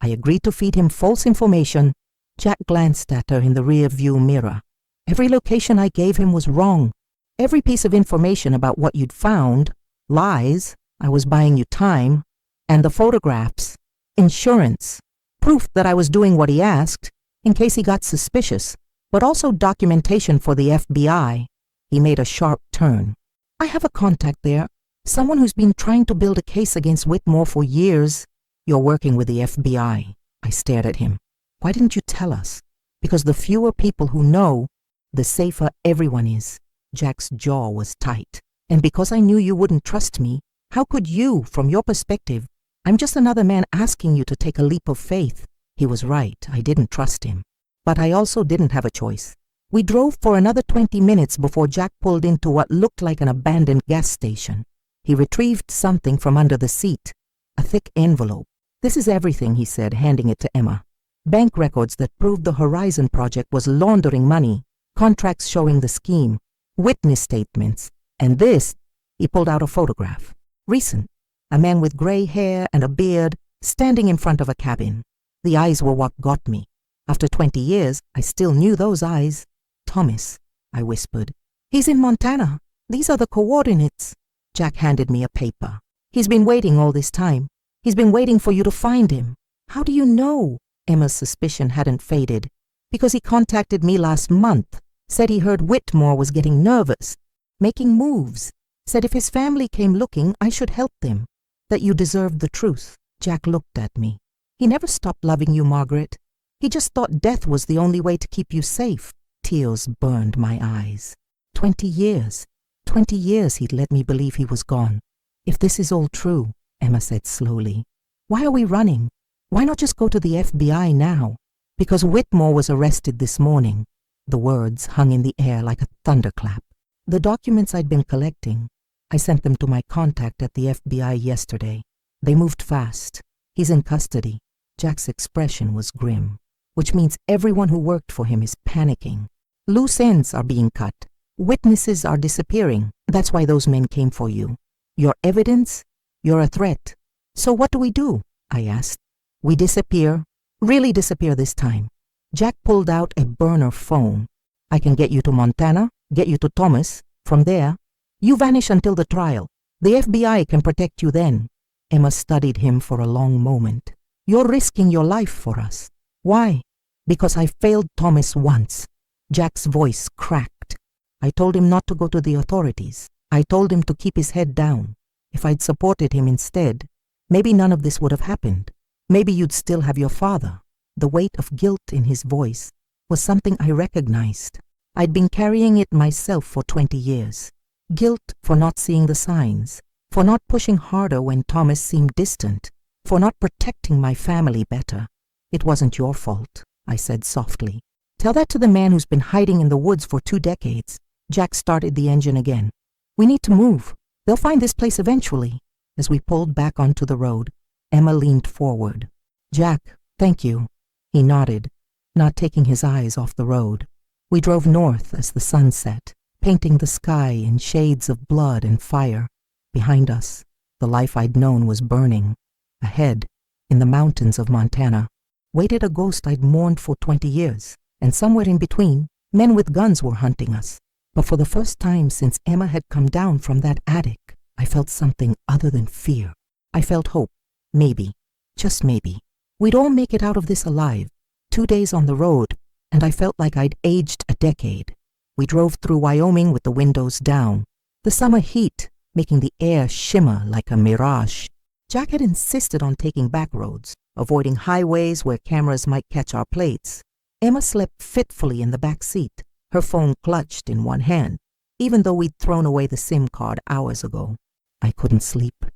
"I agreed to feed him false information." Jack glanced at her in the rear view mirror. "Every location I gave him was wrong. Every piece of information about what you'd found, lies. I was buying you time. And the photographs, insurance, proof that I was doing what he asked, in case he got suspicious, but also documentation for the FBI." He made a sharp turn. "I have a contact there, someone who's been trying to build a case against Whitmore for years." "You're working with the FBI." I stared at him. "Why didn't you tell us?" "Because the fewer people who know, the safer everyone is." Jack's jaw was tight. "And because I knew you wouldn't trust me, how could you, from your perspective? I'm just another man asking you to take a leap of faith." He was right. I didn't trust him. But I also didn't have a choice. We drove for another 20 minutes before Jack pulled into what looked like an abandoned gas station. He retrieved something from under the seat, a thick envelope. "This is everything," he said, handing it to Emma. "Bank records that proved the Horizon project was laundering money, contracts showing the scheme, witness statements, and this," he pulled out a photograph. Recent, a man with gray hair and a beard standing in front of a cabin. The eyes were what got me. After 20 years, I still knew those eyes. "Thomas," I whispered. "He's in Montana. These are the coordinates." Jack handed me a paper. "He's been waiting all this time. He's been waiting for you to find him." "How do you know?" Emma's suspicion hadn't faded. "Because he contacted me last month. Said he heard Whitmore was getting nervous, making moves. Said if his family came looking, I should help them. That you deserved the truth." Jack looked at me. He never stopped loving you, Margaret. He just thought death was the only way to keep you safe. Tears burned my eyes. 20 years. 20 years he'd let me believe he was gone. If this is all true, Emma said slowly, why are we running? Why not just go to the FBI now? Because Whitmore was arrested this morning. The words hung in the air like a thunderclap. The documents I'd been collecting, I sent them to my contact at the FBI yesterday. They moved fast. He's in custody. Jack's expression was grim, which means everyone who worked for him is panicking. Loose ends are being cut. Witnesses are disappearing. That's why those men came for you. Your evidence? You're a threat. So what do? I asked. We disappear. Really disappear this time. Jack pulled out a burner phone. I can get you to Montana, get you to Thomas. From there, you vanish until the trial. The FBI can protect you then. Emma studied him for a long moment. You're risking your life for us. Why? Because I failed Thomas once. Jack's voice cracked. I told him not to go to the authorities. I told him to keep his head down. If I'd supported him instead, maybe none of this would have happened. Maybe you'd still have your father. The weight of guilt in his voice was something I recognized. I'd been carrying it myself for 20 years. Guilt for not seeing the signs, for not pushing harder when Thomas seemed distant, for not protecting my family better. It wasn't your fault, I said softly. Tell that to the man who's been hiding in the woods for 2 decades. Jack started the engine again. We need to move. They'll find this place eventually. As we pulled back onto the road, Emma leaned forward. Jack, thank you. He nodded, not taking his eyes off the road. We drove north as the sun set, painting the sky in shades of blood and fire. Behind us, the life I'd known was burning. Ahead, in the mountains of Montana, waited a ghost I'd mourned for 20 years, and somewhere in between, men with guns were hunting us. But for the first time since Emma had come down from that attic, I felt something other than fear. I felt hope. Maybe, just maybe, we'd all make it out of this alive. 2 days on the road, and I felt like I'd aged a decade. We drove through Wyoming with the windows down, the summer heat making the air shimmer like a mirage. Jack had insisted on taking back roads, avoiding highways where cameras might catch our plates. Emma slept fitfully in the back seat, her phone clutched in one hand, even though we'd thrown away the SIM card hours ago. I couldn't sleep.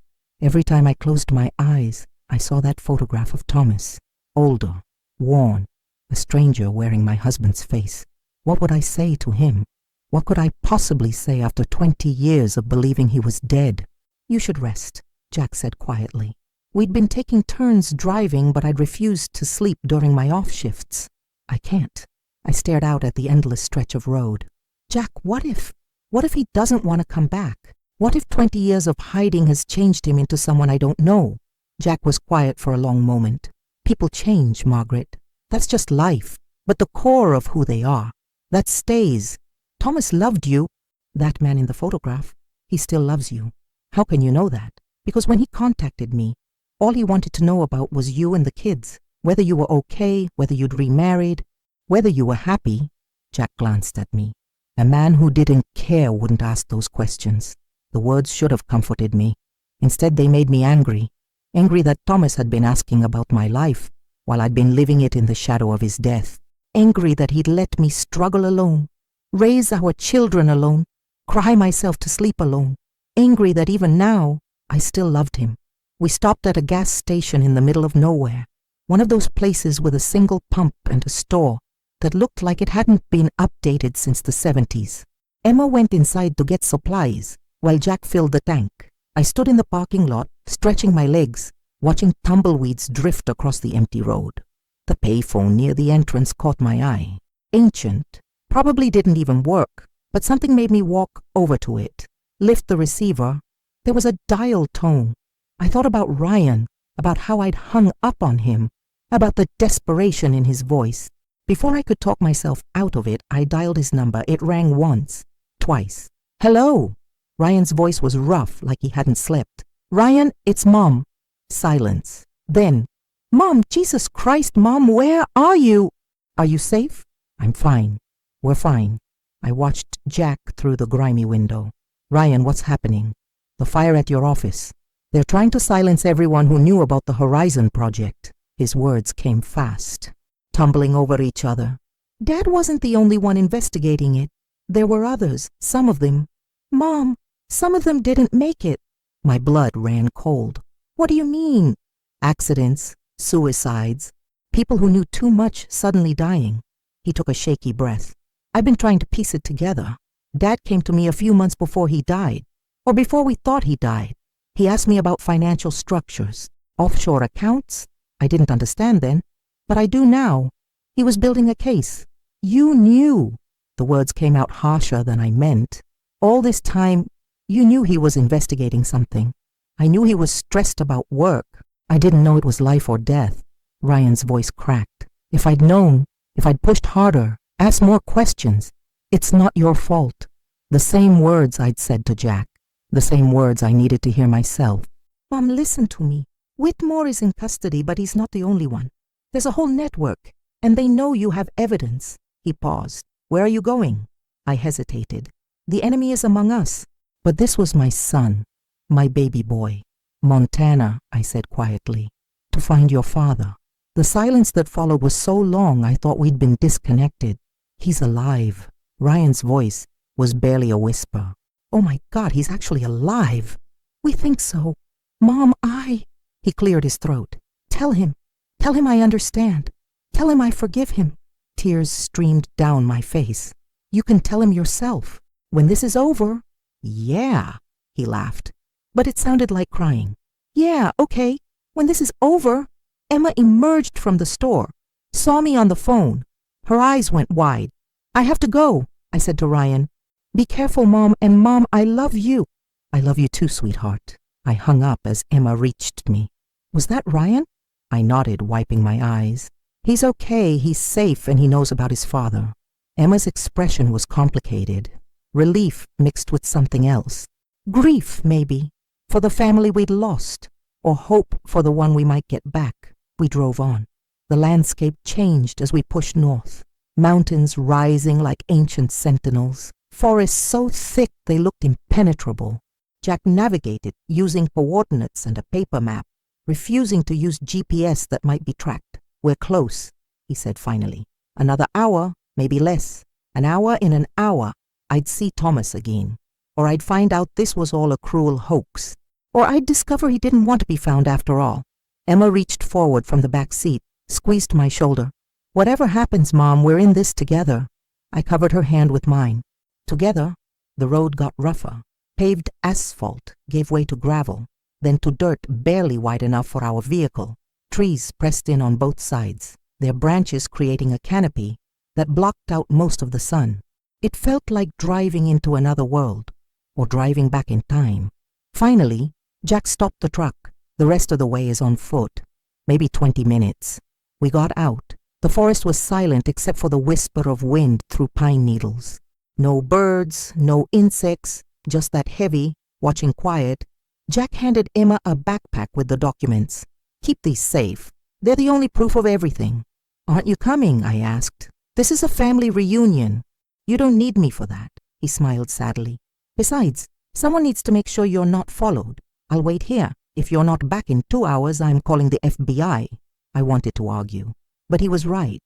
Every time I closed my eyes, I saw that photograph of Thomas, older, worn, a stranger wearing my husband's face. What would I say to him? What could I possibly say after 20 years of believing he was dead? You should rest, Jack said quietly. We'd been taking turns driving, but I'd refused to sleep during my off shifts. I can't. I stared out at the endless stretch of road. Jack, what if he doesn't want to come back? What if 20 years of hiding has changed him into someone I don't know? Jack was quiet for a long moment. People change, Margaret. That's just life. But the core of who they are, that stays. Thomas loved you. That man in the photograph, he still loves you. How can you know that? Because when he contacted me, all he wanted to know about was you and the kids, whether you were okay, whether you'd remarried, whether you were happy. Jack glanced at me. A man who didn't care wouldn't ask those questions. The words should have comforted me. Instead, they made me angry. Angry that Thomas had been asking about my life, while I'd been living it in the shadow of his death. Angry that he'd let me struggle alone, raise our children alone, cry myself to sleep alone. Angry that even now, I still loved him. We stopped at a gas station in the middle of nowhere, one of those places with a single pump and a store that looked like it hadn't been updated since the 70s. Emma went inside to get supplies, while Jack filled the tank. I stood in the parking lot, stretching my legs, watching tumbleweeds drift across the empty road. The payphone near the entrance caught my eye. Ancient, probably didn't even work, but something made me walk over to it, lift the receiver. There was a dial tone. I thought about Ryan, about how I'd hung up on him, about the desperation in his voice. Before I could talk myself out of it, I dialed his number. It rang once, twice. Hello! Ryan's voice was rough, like he hadn't slept. Ryan, it's Mom. Silence. Then, Mom, Jesus Christ, Mom, where are you? Are you safe? I'm fine. We're fine. I watched Jack through the grimy window. Ryan, what's happening? The fire at your office. They're trying to silence everyone who knew about the Horizon Project. His words came fast, tumbling over each other. Dad wasn't the only one investigating it. There were others, some of them. Mom, some of them didn't make it. My blood ran cold. What do you mean? Accidents, suicides, people who knew too much suddenly dying. He took a shaky breath. I've been trying to piece it together. Dad came to me a few months before he died, or before we thought he died. He asked me about financial structures, offshore accounts. I didn't understand then, but I do now. He was building a case. You knew. The words came out harsher than I meant. All this time, you knew he was investigating something. I knew he was stressed about work. I didn't know it was life or death. Ryan's voice cracked. If I'd known, if I'd pushed harder, asked more questions, it's not your fault. The same words I'd said to Jack. The same words I needed to hear myself. Mom, listen to me. Whitmore is in custody, but he's not the only one. There's a whole network, and they know you have evidence. He paused. Where are you going? I hesitated. The enemy is among us. But this was my son, my baby boy. Montana, I said quietly, to find your father. The silence that followed was so long I thought we'd been disconnected. He's alive. Ryan's voice was barely a whisper. Oh my God, he's actually alive. We think so. Mom, He cleared his throat. Tell him I understand. Tell him I forgive him. Tears streamed down my face. You can tell him yourself. When this is over. Yeah, he laughed. But it sounded like crying. Yeah, okay. When this is over. Emma emerged from the store, saw me on the phone. Her eyes went wide. I have to go, I said to Ryan. Be careful, Mom, and Mom, I love you. I love you too, sweetheart. I hung up as Emma reached me. Was that Ryan? I nodded, wiping my eyes. He's okay, he's safe, and he knows about his father. Emma's expression was complicated. Relief mixed with something else. Grief, maybe, for the family we'd lost, or hope for the one we might get back. We drove on. The landscape changed as we pushed north. Mountains rising like ancient sentinels. Forests so thick they looked impenetrable. Jack navigated using coordinates and a paper map, refusing to use GPS that might be tracked. We're close, he said finally. Another hour, maybe less. An hour in an hour, I'd see Thomas again. Or I'd find out this was all a cruel hoax. Or I'd discover he didn't want to be found after all. Emma reached forward from the back seat, squeezed my shoulder. Whatever happens, Mom, we're in this together. I covered her hand with mine. Together, the road got rougher. Paved asphalt gave way to gravel, then to dirt barely wide enough for our vehicle. Trees pressed in on both sides, their branches creating a canopy that blocked out most of the sun. It felt like driving into another world, or driving back in time. Finally, Jack stopped the truck. The rest of the way is on foot. Maybe 20 minutes. We got out. The forest was silent except for the whisper of wind through pine needles. No birds, no insects, just that heavy, watching quiet. Jack handed Emma a backpack with the documents. Keep these safe. They're the only proof of everything. Aren't you coming? I asked. This is a family reunion. You don't need me for that. He smiled sadly. Besides, someone needs to make sure you're not followed. I'll wait here. If you're not back in 2 hours, I'm calling the FBI. I wanted to argue, but he was right.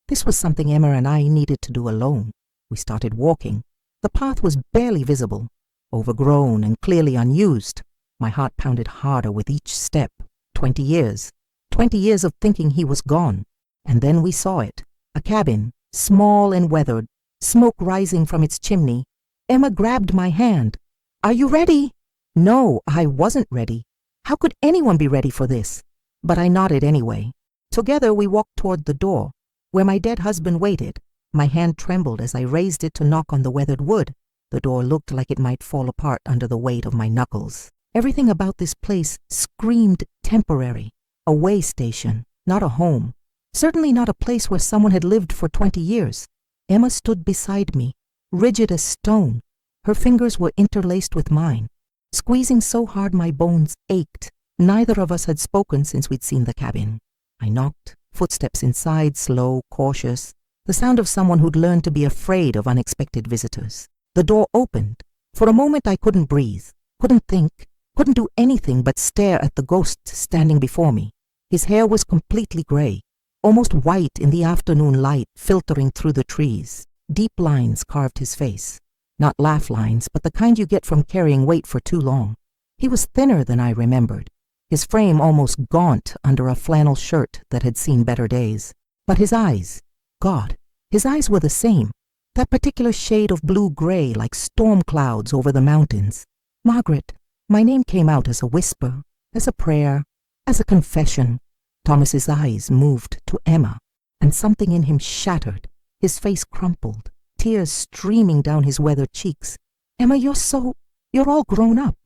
This was something Emma and I needed to do alone. We started walking. The path was barely visible, overgrown and clearly unused. My heart pounded harder with each step. 20 years. 20 years of thinking he was gone. And then we saw it. A cabin, small and weathered, smoke rising from its chimney. Emma grabbed my hand. Are you ready? No, I wasn't ready. How could anyone be ready for this? But I nodded anyway. Together we walked toward the door, where my dead husband waited. My hand trembled as I raised it to knock on the weathered wood. The door looked like it might fall apart under the weight of my knuckles. Everything about this place screamed temporary. A way station, not a home. Certainly not a place where someone had lived for 20 years. Emma stood beside me, rigid as stone. Her fingers were interlaced with mine. Squeezing so hard my bones ached. Neither of us had spoken since we'd seen the cabin. I knocked, footsteps inside, slow, cautious, the sound of someone who'd learned to be afraid of unexpected visitors. The door opened. For a moment I couldn't breathe, couldn't think, couldn't do anything but stare at the ghost standing before me. His hair was completely gray, almost white in the afternoon light filtering through the trees. Deep lines carved his face. Not laugh lines, but the kind you get from carrying weight for too long. He was thinner than I remembered, his frame almost gaunt under a flannel shirt that had seen better days. But his eyes, God, his eyes were the same, that particular shade of blue-gray like storm clouds over the mountains. Margaret, my name came out as a whisper, as a prayer, as a confession. Thomas's eyes moved to Emma, and something in him shattered. His face crumpled, tears streaming down his weathered cheeks. Emma, you're all grown up.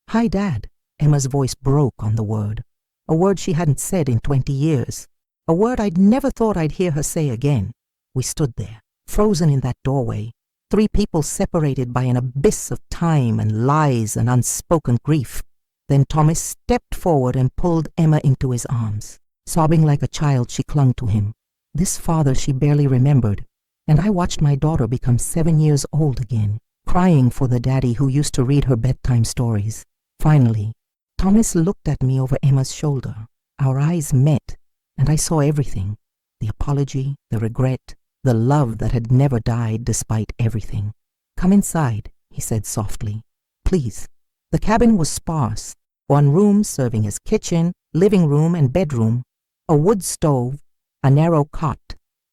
Hi, Dad. Emma's voice broke on the word, a word she hadn't said in 20 years, a word I'd never thought I'd hear her say again. We stood there, frozen in that doorway, 3 people separated by an abyss of time and lies and unspoken grief. Then Thomas stepped forward and pulled Emma into his arms. Sobbing like a child, she clung to him. This father she barely remembered, and I watched my daughter become 7 years old again, crying for the daddy who used to read her bedtime stories. Finally, Thomas looked at me over Emma's shoulder. Our eyes met, and I saw everything. The apology, the regret, the love that had never died despite everything. Come inside, he said softly. Please. The cabin was sparse. 1 room serving as kitchen, living room, and bedroom. A wood stove, a narrow cot,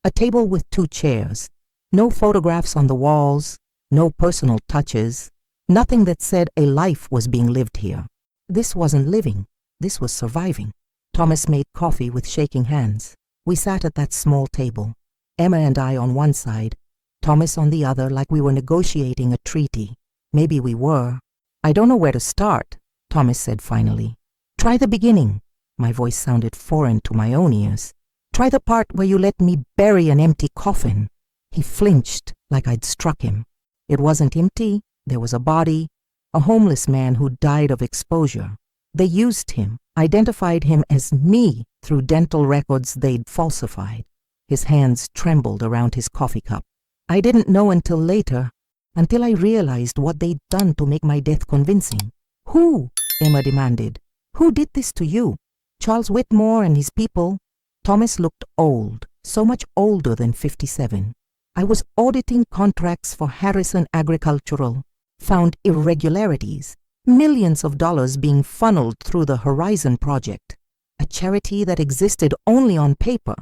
a table with 2 chairs. No photographs on the walls, no personal touches, nothing that said a life was being lived here. This wasn't living, this was surviving. Thomas made coffee with shaking hands. We sat at that small table, Emma and I on one side, Thomas on the other, like we were negotiating a treaty. Maybe we were. I don't know where to start, Thomas said finally. Try the beginning. My voice sounded foreign to my own ears. Try the part where you let me bury an empty coffin. He flinched like I'd struck him. It wasn't empty. There was a body, a homeless man who died of exposure. They used him, identified him as me through dental records they'd falsified. His hands trembled around his coffee cup. I didn't know until later, until I realized what they'd done to make my death convincing. Who? Emma demanded. Who did this to you? Charles Whitmore and his people? Thomas looked old, so much older than 57. I was auditing contracts for Harrison Agricultural, found irregularities, millions of dollars being funneled through the Horizon Project, a charity that existed only on paper.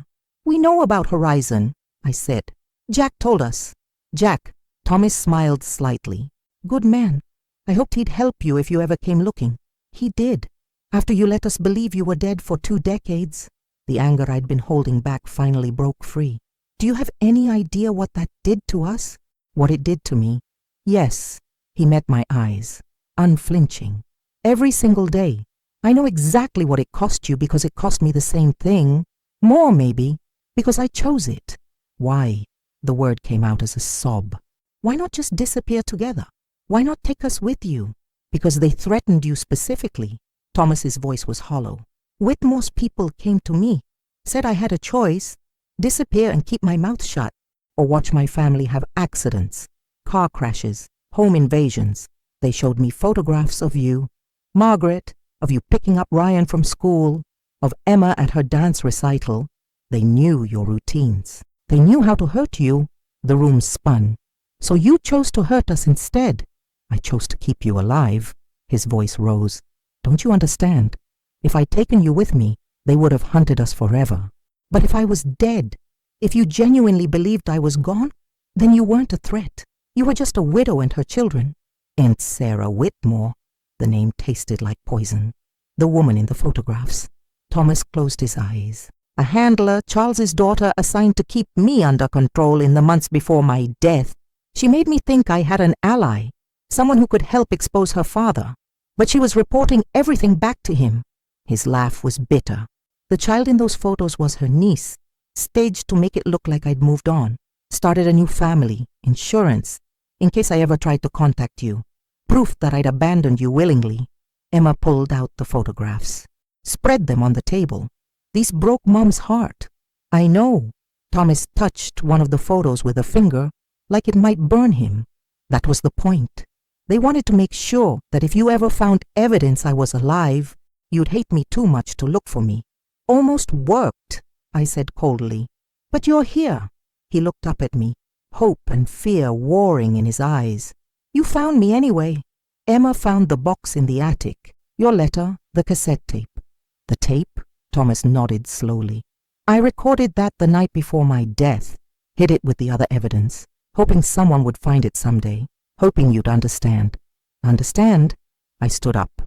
We know about Horizon, I said. Jack told us. Jack, Thomas smiled slightly. Good man. I hoped he'd help you if you ever came looking. He did, after you let us believe you were dead for 2 decades. The anger I'd been holding back finally broke free. Do you have any idea what that did to us? What it did to me? Yes. He met my eyes, unflinching. Every single day. I know exactly what it cost you because it cost me the same thing. More, maybe, because I chose it. Why? The word came out as a sob. Why not just disappear together? Why not take us with you? Because they threatened you specifically. Thomas's voice was hollow. Whitmore's people came to me, said I had a choice, disappear and keep my mouth shut, or watch my family have accidents, car crashes, home invasions. They showed me photographs of you, Margaret, of you picking up Ryan from school, of Emma at her dance recital. They knew your routines. They knew how to hurt you. The room spun. So you chose to hurt us instead. I chose to keep you alive. His voice rose. Don't you understand? If I'd taken you with me, they would have hunted us forever. But if I was dead, if you genuinely believed I was gone, then you weren't a threat. You were just a widow and her children. Aunt Sarah Whitmore. The name tasted like poison. The woman in the photographs. Thomas closed his eyes. A handler, Charles's daughter, assigned to keep me under control in the months before my death. She made me think I had an ally, someone who could help expose her father. But she was reporting everything back to him. His laugh was bitter. The child in those photos was her niece, staged to make it look like I'd moved on, started a new family, insurance, in case I ever tried to contact you. Proof that I'd abandoned you willingly. Emma pulled out the photographs, spread them on the table. These broke Mom's heart. I know. Thomas touched one of the photos with a finger, like it might burn him. That was the point. They wanted to make sure that if you ever found evidence I was alive, you'd hate me too much to look for me. Almost worked, I said coldly. But you're here. He looked up at me, hope and fear warring in his eyes. You found me anyway. Emma found the box in the attic, your letter, the cassette tape. The tape? Thomas nodded slowly. I recorded that the night before my death, hid it with the other evidence, hoping someone would find it someday, hoping you'd understand. Understand? I stood up,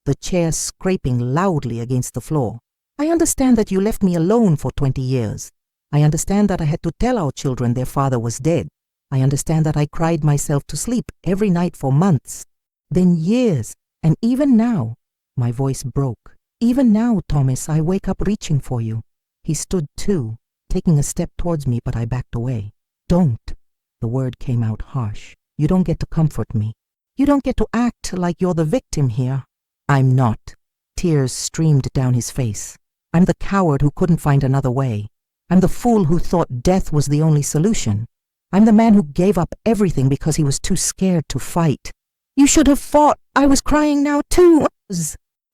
the chair scraping loudly against the floor. I understand that you left me alone for 20 years. I understand that I had to tell our children their father was dead. I understand that I cried myself to sleep every night for months, then years, and even now, my voice broke. Even now, Thomas, I wake up reaching for you. He stood too, taking a step towards me, but I backed away. Don't. The word came out harsh. You don't get to comfort me. You don't get to act like you're the victim here. I'm not. Tears streamed down his face. I'm the coward who couldn't find another way. I'm the fool who thought death was the only solution. I'm the man who gave up everything because he was too scared to fight. You should have fought. I was crying now too.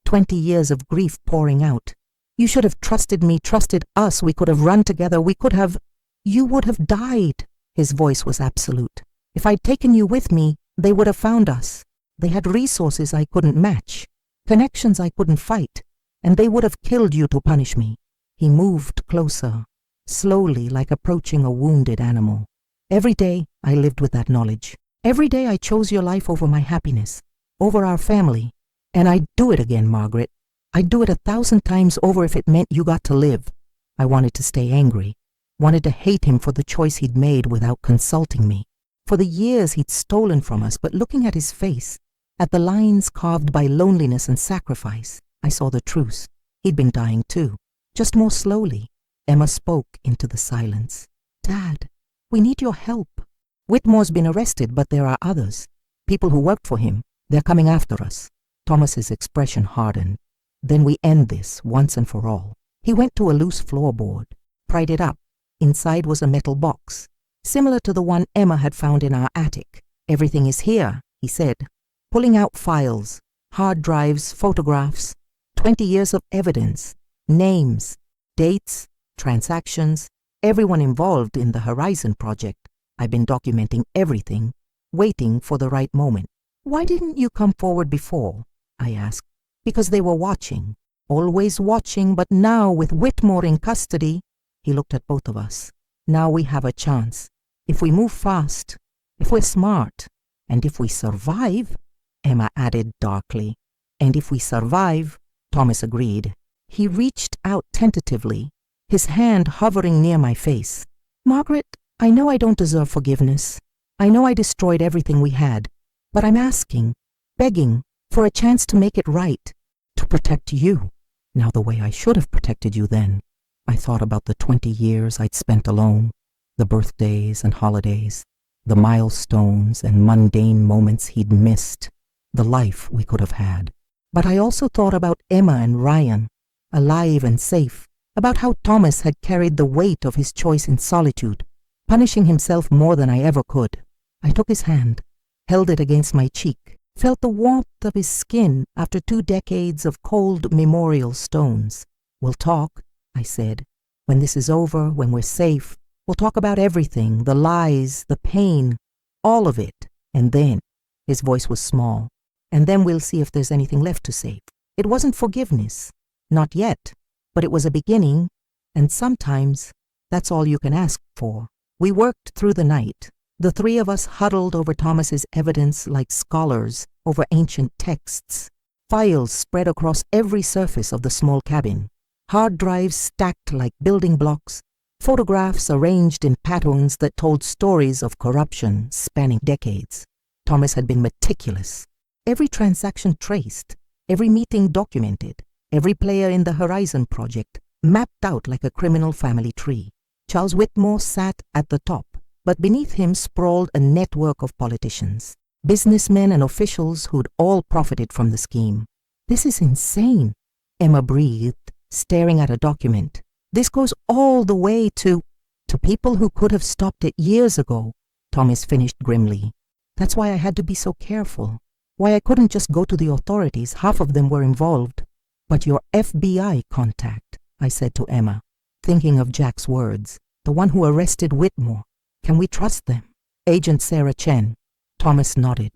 20 years of grief pouring out. You should have trusted me, trusted us. We could have run together. We could have... You would have died. His voice was absolute. If I'd taken you with me, they would have found us. They had resources I couldn't match, connections I couldn't fight, and they would have killed you to punish me. He moved closer, slowly, like approaching a wounded animal. Every day I lived with that knowledge. Every day I chose your life over my happiness, over our family. And I'd do it again, Margaret. I'd do it 1,000 times over if it meant you got to live. I wanted to stay angry, wanted to hate him for the choice he'd made without consulting me, for the years he'd stolen from us. But looking at his face, at the lines carved by loneliness and sacrifice, I saw the truth. He'd been dying too, just more slowly. Emma spoke into the silence. Dad, we need your help. Whitmore's been arrested, but there are others. People who worked for him. They're coming after us. Thomas's expression hardened. Then we end this once and for all. He went to a loose floorboard, pried it up. Inside was a metal box, similar to the one Emma had found in our attic. Everything is here, he said, pulling out files, hard drives, photographs, 20 years of evidence, names, dates, transactions, everyone involved in the Horizon project. I've been documenting everything, waiting for the right moment. Why didn't you come forward before? I asked. Because they were watching, always watching, but now with Whitmore in custody, he looked at both of us. Now we have a chance. If we move fast, if we're smart, and if we survive, Emma added darkly. And if we survive, Thomas agreed. He reached out tentatively, his hand hovering near my face. Margaret, I know I don't deserve forgiveness. I know I destroyed everything we had, but I'm asking, begging, for a chance to make it right, to protect you. Now the way I should have protected you then. I thought about the 20 years I'd spent alone, the birthdays and holidays, the milestones and mundane moments he'd missed, the life we could have had. But I also thought about Emma and Ryan, alive and safe, about how Thomas had carried the weight of his choice in solitude, punishing himself more than I ever could. I took his hand, held it against my cheek, felt the warmth of his skin after 2 decades of cold memorial stones. We'll talk, I said. When this is over, when we're safe, we'll talk about everything, the lies, the pain, all of it. And then, his voice was small, and then we'll see if there's anything left to say. It wasn't forgiveness, not yet, but it was a beginning, and sometimes that's all you can ask for. We worked through the night. The 3 of us huddled over Thomas's evidence like scholars over ancient texts. Files spread across every surface of the small cabin. Hard drives stacked like building blocks. Photographs arranged in patterns that told stories of corruption spanning decades. Thomas had been meticulous. Every transaction traced, every meeting documented, every player in the Horizon project mapped out like a criminal family tree. Charles Whitmore sat at the top, but beneath him sprawled a network of politicians, businessmen and officials who'd all profited from the scheme. This is insane, Emma breathed, staring at a document. This goes all the way to people who could have stopped it years ago, Thomas finished grimly. That's why I had to be so careful. Why I couldn't just go to the authorities. Half of them were involved. But your FBI contact, I said to Emma, thinking of Jack's words, the one who arrested Whitmore. Can we trust them? Agent Sarah Chen. Thomas nodded.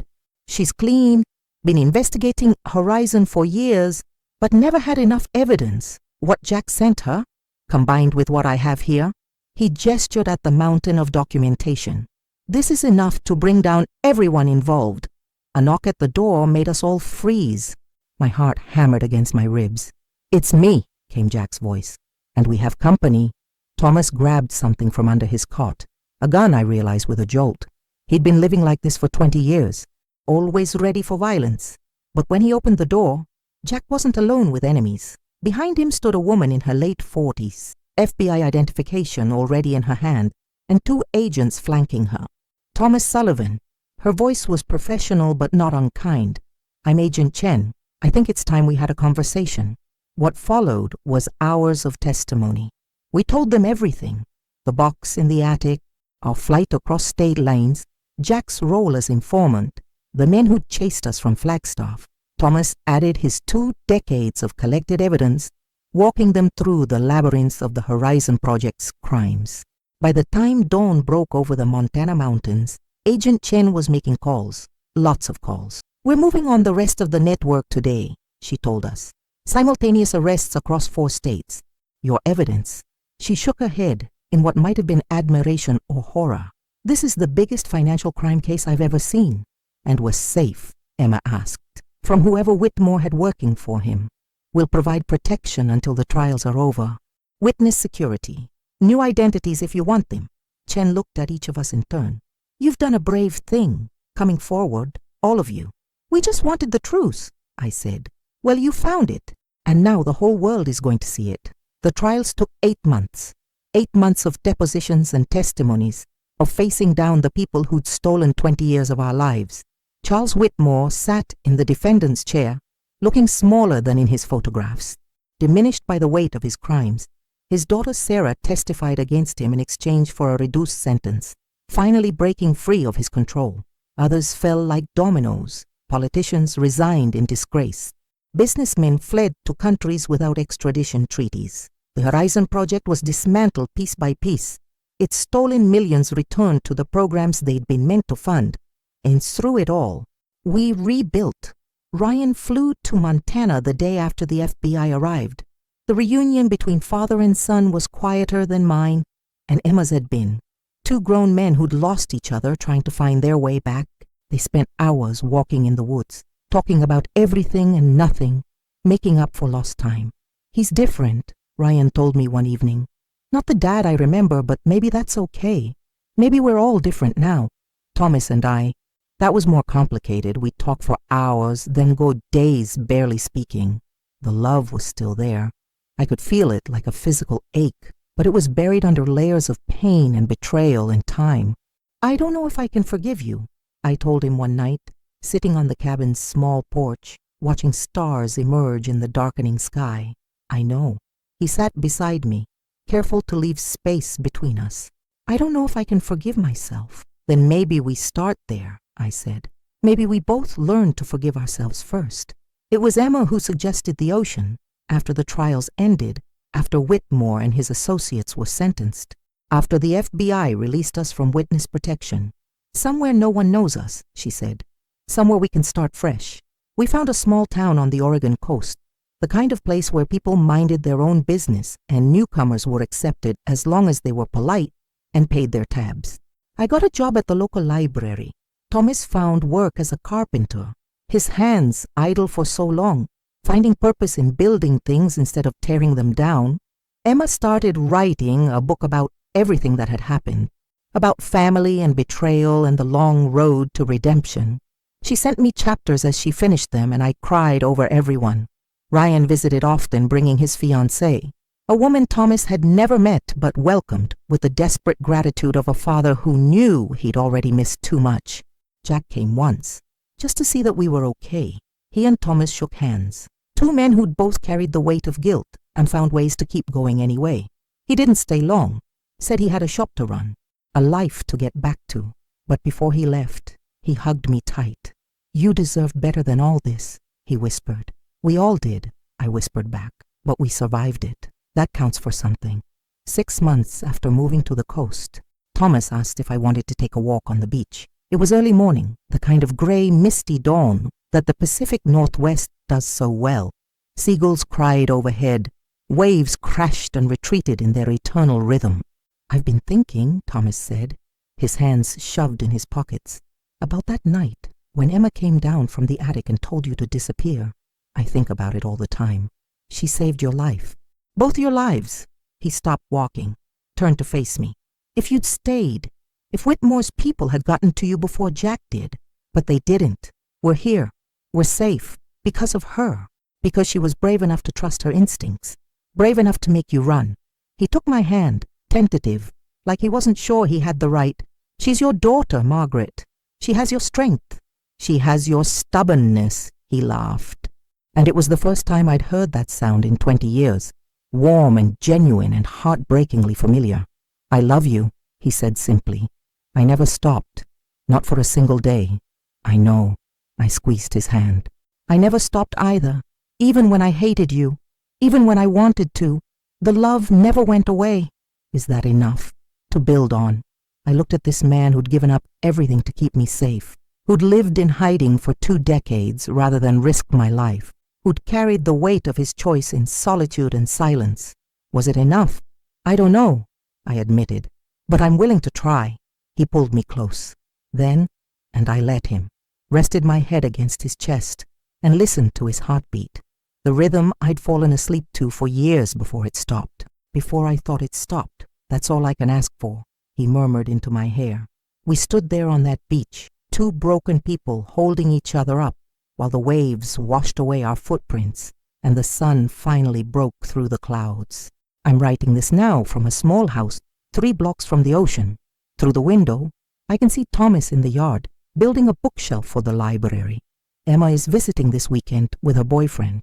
She's clean, been investigating Horizon for years, but never had enough evidence. What Jack sent her, combined with what I have here, he gestured at the mountain of documentation. This is enough to bring down everyone involved. A knock at the door made us all freeze. My heart hammered against my ribs. It's me, came Jack's voice. And we have company. Thomas grabbed something from under his cot. A gun, I realized with a jolt. He'd been living like this for 20 years, always ready for violence. But when he opened the door, Jack wasn't alone with enemies. Behind him stood a woman in her late 40s, FBI identification already in her hand, and 2 agents flanking her. Thomas Sullivan. Her voice was professional but not unkind. I'm Agent Chen. I think it's time we had a conversation. What followed was hours of testimony. We told them everything. The box in the attic, our flight across state lines, Jack's role as informant, the men who'd chased us from Flagstaff. Thomas added his 2 decades of collected evidence, walking them through the labyrinth of the Horizon Project's crimes. By the time dawn broke over the Montana mountains, Agent Chen was making calls, lots of calls. We're moving on the rest of the network today, she told us. Simultaneous arrests across 4 states. Your evidence. She shook her head in what might have been admiration or horror. This is the biggest financial crime case I've ever seen. And we're safe, Emma asked, from whoever Whitmore had working for him. We'll provide protection until the trials are over. Witness security. New identities if you want them. Chen looked at each of us in turn. You've done a brave thing, coming forward, all of you. We just wanted the truth, I said. Well, you found it, and now the whole world is going to see it. The trials took 8 months. 8 months of depositions and testimonies, of facing down the people who'd stolen 20 years of our lives. Charles Whitmore sat in the defendant's chair, looking smaller than in his photographs, diminished by the weight of his crimes. His daughter Sarah testified against him in exchange for a reduced sentence, finally breaking free of his control. Others fell like dominoes. Politicians resigned in disgrace. Businessmen fled to countries without extradition treaties. The Horizon Project was dismantled piece by piece. Its stolen millions returned to the programs they'd been meant to fund. And through it all, we rebuilt. Ryan flew to Montana the day after the FBI arrived. The reunion between father and son was quieter than mine and Emma's had been. 2 grown men who'd lost each other trying to find their way back. They spent hours walking in the woods, talking about everything and nothing, making up for lost time. He's different, Ryan told me one evening. Not the dad I remember, but maybe that's okay. Maybe we're all different now. Thomas and I. That was more complicated. We'd talk for hours, then go days barely speaking. The love was still there. I could feel it like a physical ache, but it was buried under layers of pain and betrayal and time. I don't know if I can forgive you, I told him one night, sitting on the cabin's small porch, watching stars emerge in the darkening sky. I know. He sat beside me, careful to leave space between us. I don't know if I can forgive myself. Then maybe we start there, I said. Maybe we both learn to forgive ourselves first. It was Emma who suggested the ocean, after the trials ended, after Whitmore and his associates were sentenced, after the FBI released us from witness protection. Somewhere no one knows us, she said. Somewhere we can start fresh. We found a small town on the Oregon coast, the kind of place where people minded their own business and newcomers were accepted as long as they were polite and paid their tabs. I got a job at the local library. Thomas found work as a carpenter, his hands idle for so long, finding purpose in building things instead of tearing them down. Emma started writing a book about everything that had happened, about family and betrayal and the long road to redemption. She sent me chapters as she finished them, and I cried over everyone. Ryan visited often, bringing his fiancée, a woman Thomas had never met but welcomed with the desperate gratitude of a father who knew he'd already missed too much. Jack came once, just to see that we were okay. He and Thomas shook hands, 2 men who'd both carried the weight of guilt and found ways to keep going anyway. He didn't stay long, said he had a shop to run, a life to get back to. But before he left, He hugged me tight. "You deserved better than all this," he whispered. "We all did," I whispered back, "but we survived it. That counts for something." 6 months after moving to the coast, Thomas asked if I wanted to take a walk on the beach. It was early morning, the kind of gray, misty dawn that the Pacific Northwest does so well. Seagulls cried overhead. Waves crashed and retreated in their eternal rhythm. "I've been thinking," Thomas said, his hands shoved in his pockets, "about that night when Emma came down from the attic and told you to disappear. I think about it all the time. She saved your life. Both your lives." He stopped walking, turned to face me. "If you'd stayed, if Whitmore's people had gotten to you before Jack did, but they didn't. We're here. We're safe. Because of her. Because she was brave enough to trust her instincts. Brave enough to make you run." He took my hand, tentative, like he wasn't sure he had the right. "She's your daughter, Margaret. She has your strength. She has your stubbornness," he laughed. And it was the first time I'd heard that sound in 20 years. Warm and genuine and heartbreakingly familiar. "I love you," he said simply. "I never stopped. Not for a single day." "I know." I squeezed his hand. "I never stopped either. Even when I hated you. Even when I wanted to. The love never went away." Is that enough? To build on. I looked at this man who'd given up everything to keep me safe. Who'd lived in hiding for 2 decades rather than risk my life. Who'd carried the weight of his choice in solitude and silence. Was it enough? I don't know, I admitted, but I'm willing to try. He pulled me close. Then, and I let him, rested my head against his chest and listened to his heartbeat. The rhythm I'd fallen asleep to for years before it stopped. Before I thought it stopped. That's all I can ask for, he murmured into my hair. We stood there on that beach, 2 broken people holding each other up, while the waves washed away our footprints and the sun finally broke through the clouds. I'm writing this now from a small house 3 blocks from the ocean. Through the window, I can see Thomas in the yard, building a bookshelf for the library. Emma is visiting this weekend with her boyfriend.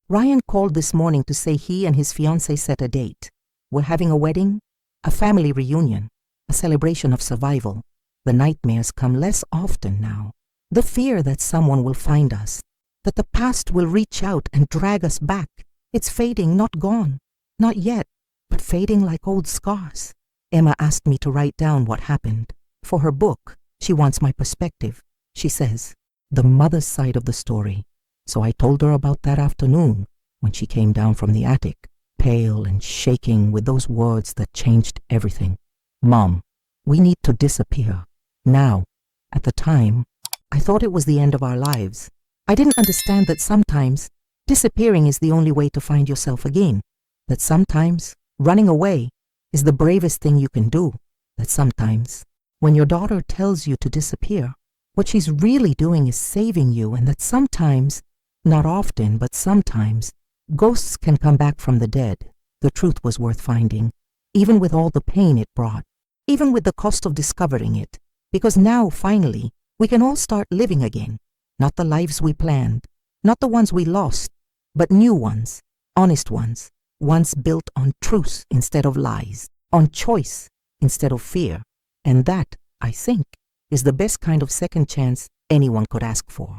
Ryan called this morning to say he and his fiancée set a date. We're having a wedding, a family reunion, a celebration of survival. The nightmares come less often now. The fear that someone will find us, that the past will reach out and drag us back. It's fading, not gone. Not yet, but fading like old scars. Emma asked me to write down what happened. For her book, she wants my perspective. She says, the mother's side of the story. So I told her about that afternoon when she came down from the attic, pale and shaking with those words that changed everything. Mom, we need to disappear. Now. At the time, I thought it was the end of our lives. I didn't understand that sometimes disappearing is the only way to find yourself again. That sometimes running away is the bravest thing you can do. That sometimes, when your daughter tells you to disappear, what she's really doing is saving you, and that sometimes, not often, but sometimes, ghosts can come back from the dead. The truth was worth finding, even with all the pain it brought, even with the cost of discovering it, because now, finally, we can all start living again. Not the lives we planned, not the ones we lost, but new ones, honest ones, ones built on truth instead of lies, on choice instead of fear. And that, I think, is the best kind of second chance anyone could ask for.